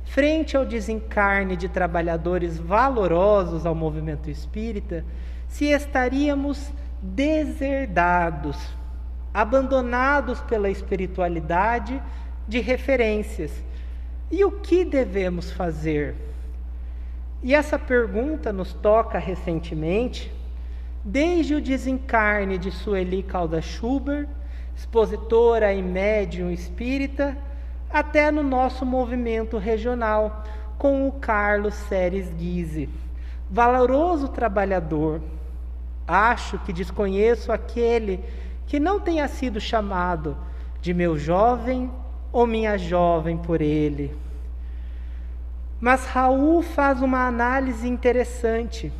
frente ao desencarne de trabalhadores valorosos ao movimento espírita, se estaríamos deserdados, abandonados pela espiritualidade de referências. E o que devemos fazer? E essa pergunta nos toca recentemente, desde o desencarne de Sueli Caldas Schubert, expositora e médium espírita, até no nosso movimento regional, com o Carlos Seres Guise, valoroso trabalhador. Acho que desconheço aquele que não tenha sido chamado de meu jovem ou minha jovem por ele. Mas Raul faz uma análise interessante,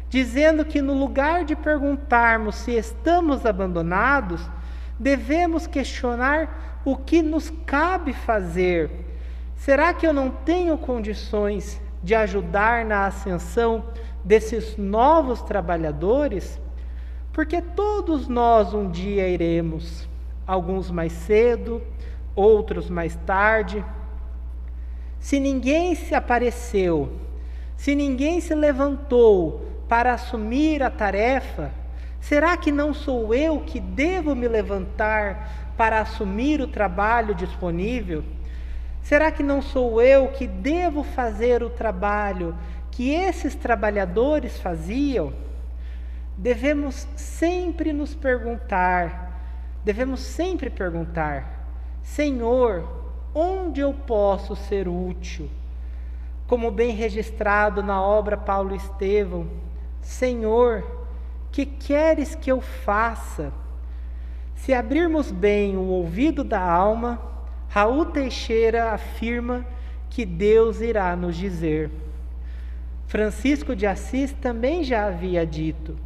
dizendo que no lugar de perguntarmos se estamos abandonados, devemos questionar o que nos cabe fazer. Será que eu não tenho condições de ajudar na ascensão desses novos trabalhadores? Porque todos nós um dia iremos, alguns mais cedo, outros mais tarde. Se ninguém se apareceu, se ninguém se levantou para assumir a tarefa, será que não sou eu que devo me levantar para assumir o trabalho disponível? Será que não sou eu que devo fazer o trabalho que esses trabalhadores faziam? Devemos sempre perguntar, Senhor, onde eu posso ser útil? Como bem registrado na obra Paulo Estevão, Senhor, que queres que eu faça? Se abrirmos bem o ouvido da alma, Raul Teixeira afirma que Deus irá nos dizer. Francisco de Assis também já havia dito: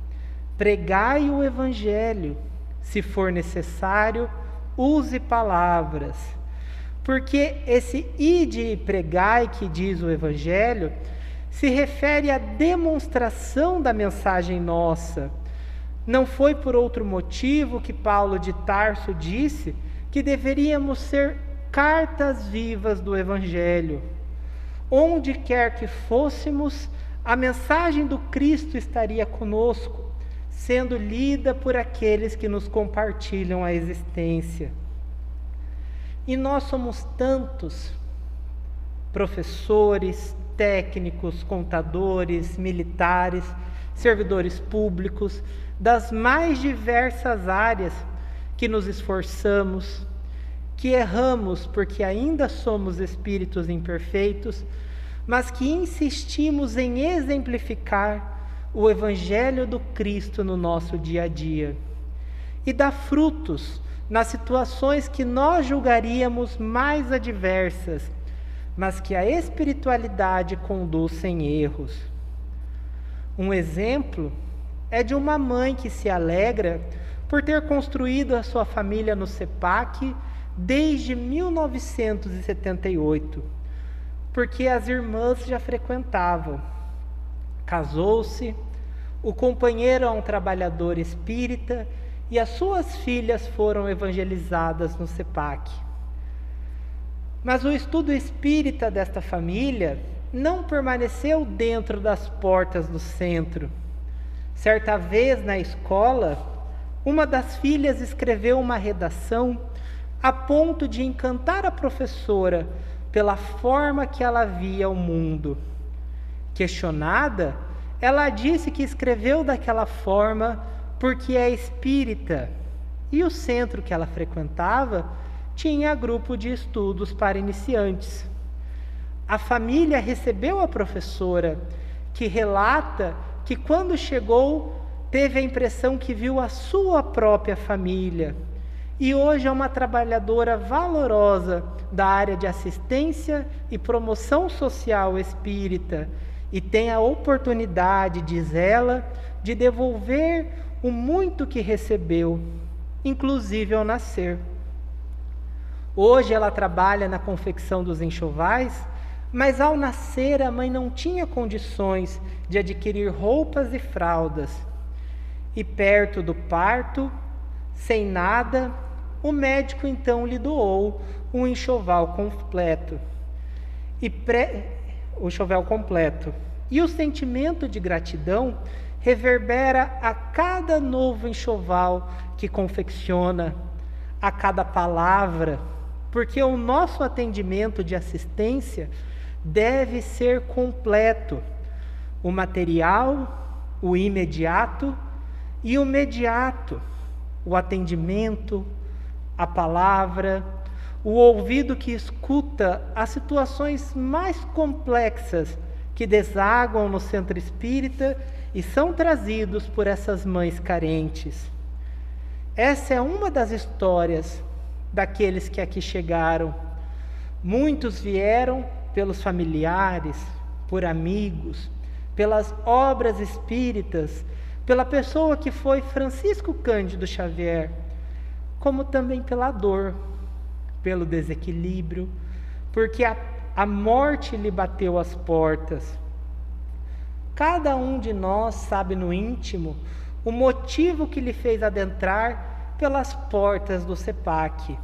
pregai o Evangelho, se for necessário, use palavras. Porque esse ide e pregai que diz o Evangelho se refere à demonstração da mensagem nossa. Não foi por outro motivo que Paulo de Tarso disse que deveríamos ser cartas vivas do Evangelho. Onde quer que fôssemos, a mensagem do Cristo estaria conosco, sendo lida por aqueles que nos compartilham a existência. E nós somos tantos, professores, técnicos, contadores, militares, servidores públicos, das mais diversas áreas, que nos esforçamos, que erramos porque ainda somos espíritos imperfeitos, mas que insistimos em exemplificar o Evangelho do Cristo no nosso dia a dia e dá frutos nas situações que nós julgaríamos mais adversas, mas que a espiritualidade conduz sem erros. Um exemplo é de uma mãe que se alegra por ter construído a sua família no CEPAC desde 1978, porque as irmãs já frequentavam. Casou-se, o companheiro é um trabalhador espírita e as suas filhas foram evangelizadas no CEPAC. Mas o estudo espírita desta família não permaneceu dentro das portas do centro. Certa vez na escola, uma das filhas escreveu uma redação a ponto de encantar a professora pela forma que ela via o mundo. Questionada, ela disse que escreveu daquela forma porque é espírita e o centro que ela frequentava tinha grupo de estudos para iniciantes. a família recebeu a professora, que relata que quando chegou, teve a impressão que viu a sua própria família. E hoje é uma trabalhadora valorosa da área de assistência e promoção social espírita e tem a oportunidade, diz ela, de devolver o muito que recebeu, inclusive ao nascer. Hoje ela trabalha na confecção dos enxovais, mas ao nascer a mãe não tinha condições de adquirir roupas e fraldas. E perto do parto, sem nada, o médico então lhe doou um enxoval completo. E o sentimento de gratidão reverbera a cada novo enxoval que confecciona, a cada palavra, porque o nosso atendimento de assistência deve ser completo. O material, o imediato e o mediato, o atendimento, a palavra, o ouvido que escuta as situações mais complexas que desaguam no centro espírita e são trazidos por essas mães carentes. Essa é uma das histórias daqueles que aqui chegaram. Muitos vieram pelos familiares, por amigos, pelas obras espíritas, pela pessoa que foi Francisco Cândido Xavier, como também pela dor, pelo desequilíbrio, porque a morte lhe bateu às portas. Cada um de nós sabe no íntimo o motivo que lhe fez adentrar pelas portas do CEPAC.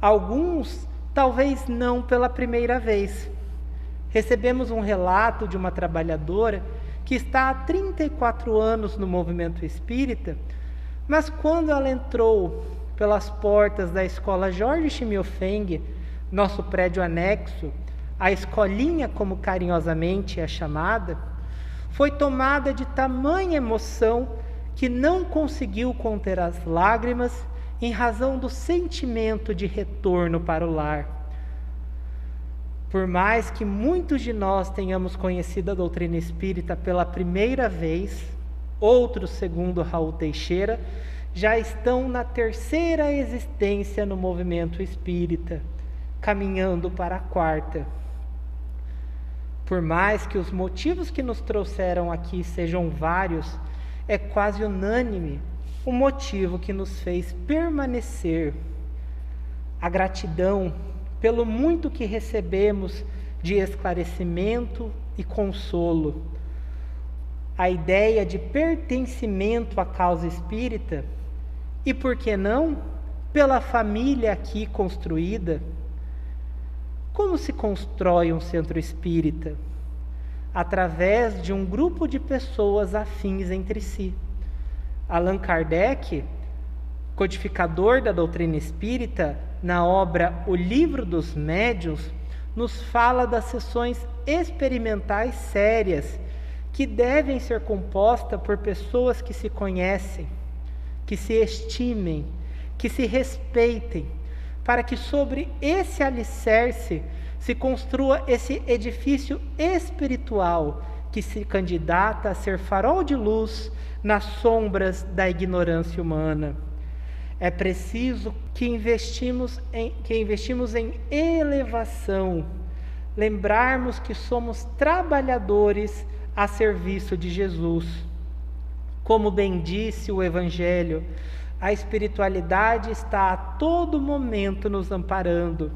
Alguns, talvez não pela primeira vez. Recebemos um relato de uma trabalhadora que está há 34 anos no movimento espírita, mas quando ela entrou pelas portas da escola Jorge Chimiofeng, nosso prédio anexo, a escolinha como carinhosamente é chamada, foi tomada de tamanha emoção que não conseguiu conter as lágrimas em razão do sentimento de retorno para o lar. Por mais que muitos de nós tenhamos conhecido a doutrina espírita pela primeira vez, outros, segundo Raul Teixeira, já estão na terceira existência no movimento espírita, caminhando para a quarta. Por mais que os motivos que nos trouxeram aqui sejam vários, é quase unânime o motivo que nos fez permanecer. A gratidão pelo muito que recebemos de esclarecimento e consolo. A ideia de pertencimento à causa espírita e, por que não, pela família aqui construída. Como se constrói um centro espírita? Através de um grupo de pessoas afins entre si. Allan Kardec, codificador da doutrina espírita, na obra O Livro dos Médiuns, nos fala das sessões experimentais sérias que devem ser compostas por pessoas que se conhecem, que se estimem, que se respeitem, para que sobre esse alicerce se construa esse edifício espiritual que se candidata a ser farol de luz nas sombras da ignorância humana. É preciso que investimos em elevação, lembrarmos que somos trabalhadores a serviço de Jesus. Como bem disse o Evangelho, a espiritualidade está a todo momento nos amparando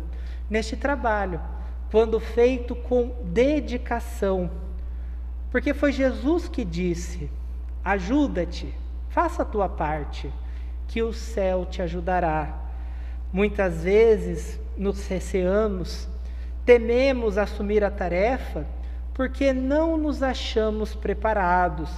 neste trabalho, quando feito com dedicação. Porque foi Jesus que disse: ajuda-te, faça a tua parte, que o céu te ajudará. Muitas vezes nos receamos, tememos assumir a tarefa porque não nos achamos preparados.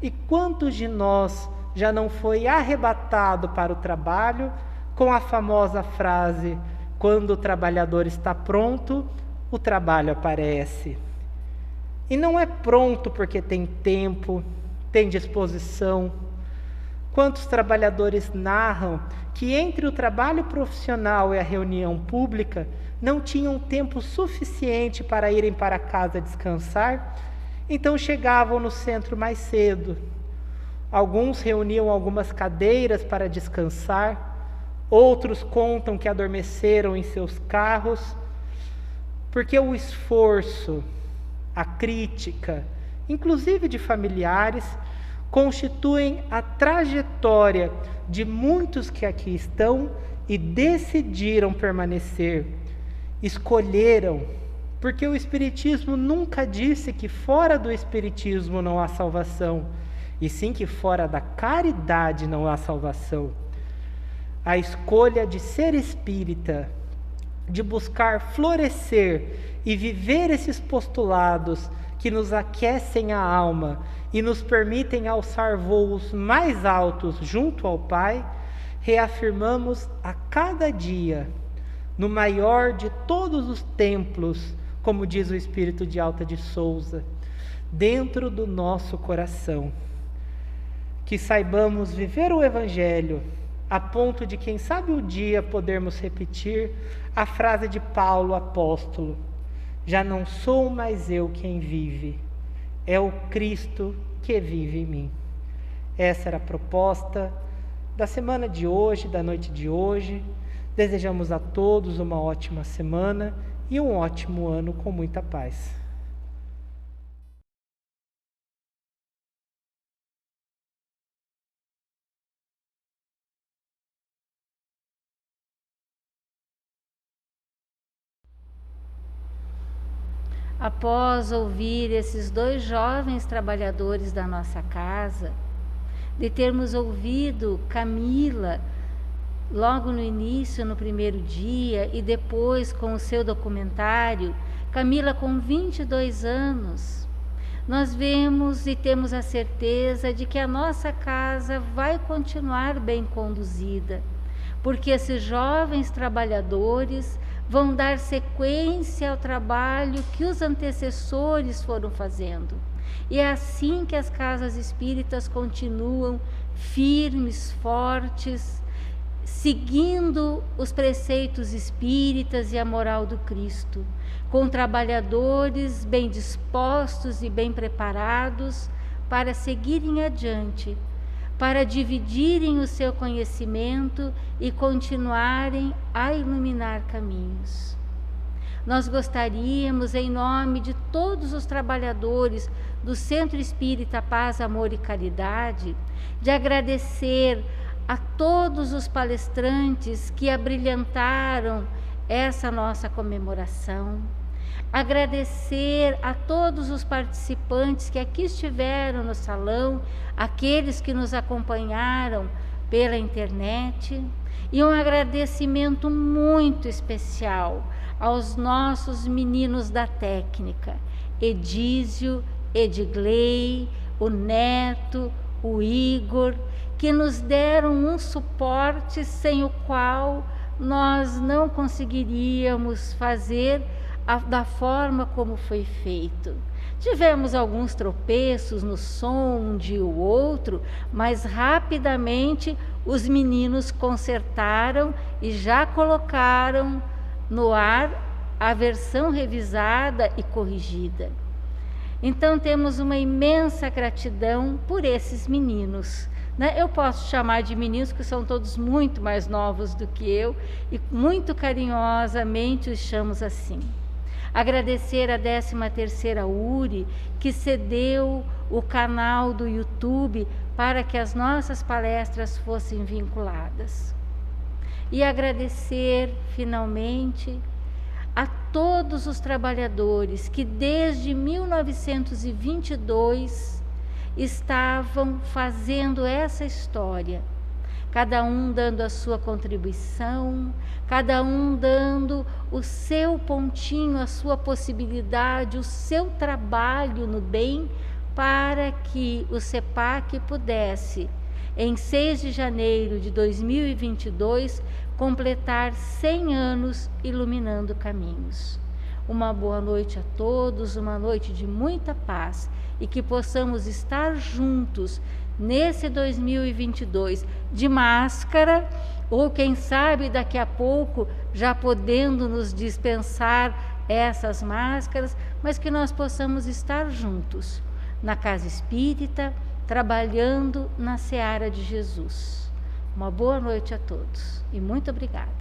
E quantos de nós já não foi arrebatado para o trabalho com a famosa frase: quando o trabalhador está pronto, o trabalho aparece. E não é pronto porque tem tempo, tem disposição, Quantos trabalhadores narram que entre o trabalho profissional e a reunião pública não tinham tempo suficiente para irem para casa descansar, então chegavam no centro mais cedo. Alguns reuniam algumas cadeiras para descansar, outros contam que adormeceram em seus carros, porque o esforço, a crítica, inclusive de familiares, constituem a trajetória de muitos que aqui estão e decidiram permanecer, escolheram, porque o Espiritismo nunca disse que fora do Espiritismo não há salvação, e sim que fora da caridade não há salvação. A escolha de ser espírita, de buscar florescer e viver esses postulados que nos aquecem a alma e nos permitem alçar voos mais altos junto ao Pai, reafirmamos a cada dia, no maior de todos os templos, como diz o Espírito de Alta de Souza, dentro do nosso coração. Que saibamos viver o Evangelho, a ponto de, quem sabe o dia, podermos repetir a frase de Paulo, apóstolo: já não sou mais eu quem vive, é o Cristo que vive em mim. Essa era a proposta da semana de hoje, da noite de hoje. Desejamos a todos uma ótima semana e um ótimo ano com muita paz. Após ouvir esses dois jovens trabalhadores da nossa casa, de termos ouvido Camila logo no início, no primeiro dia, e depois com o seu documentário, Camila com 22 anos, nós vemos e temos a certeza de que a nossa casa vai continuar bem conduzida, porque esses jovens trabalhadores vão dar sequência ao trabalho que os antecessores foram fazendo. E é assim que as casas espíritas continuam firmes, fortes, seguindo os preceitos espíritas e a moral do Cristo, com trabalhadores bem dispostos e bem preparados para seguirem adiante, para dividirem o seu conhecimento e continuarem a iluminar caminhos. Nós gostaríamos, em nome de todos os trabalhadores do Centro Espírita Paz, Amor e Caridade, de agradecer a todos os palestrantes que abrilhantaram essa nossa comemoração, agradecer a todos os participantes que aqui estiveram no salão, aqueles que nos acompanharam pela internet, e um agradecimento muito especial aos nossos meninos da técnica, Edísio, Edgley, o Neto, o Igor, que nos deram um suporte sem o qual nós não conseguiríamos fazer da forma como foi feito. Tivemos alguns tropeços no som um dia ou outro, mas rapidamente os meninos consertaram e já colocaram no ar a versão revisada e corrigida. Então temos uma imensa gratidão por esses meninos, né? Eu posso chamar de meninos, que são todos muito mais novos do que eu, e muito carinhosamente os chamamos assim. Agradecer a 13ª URI, que cedeu o canal do YouTube para que as nossas palestras fossem vinculadas. E agradecer, finalmente, a todos os trabalhadores que desde 1922 estavam fazendo essa história, cada um dando a sua contribuição, cada um dando o seu pontinho, a sua possibilidade, o seu trabalho no bem, para que o CEPAC pudesse, em 6 de janeiro de 2022, completar 100 anos iluminando caminhos. Uma boa noite a todos, uma noite de muita paz e que possamos estar juntos nesse 2022 de máscara, ou quem sabe daqui a pouco já podendo nos dispensar essas máscaras, mas que nós possamos estar juntos na casa espírita, trabalhando na seara de Jesus. Uma boa noite a todos e muito obrigada.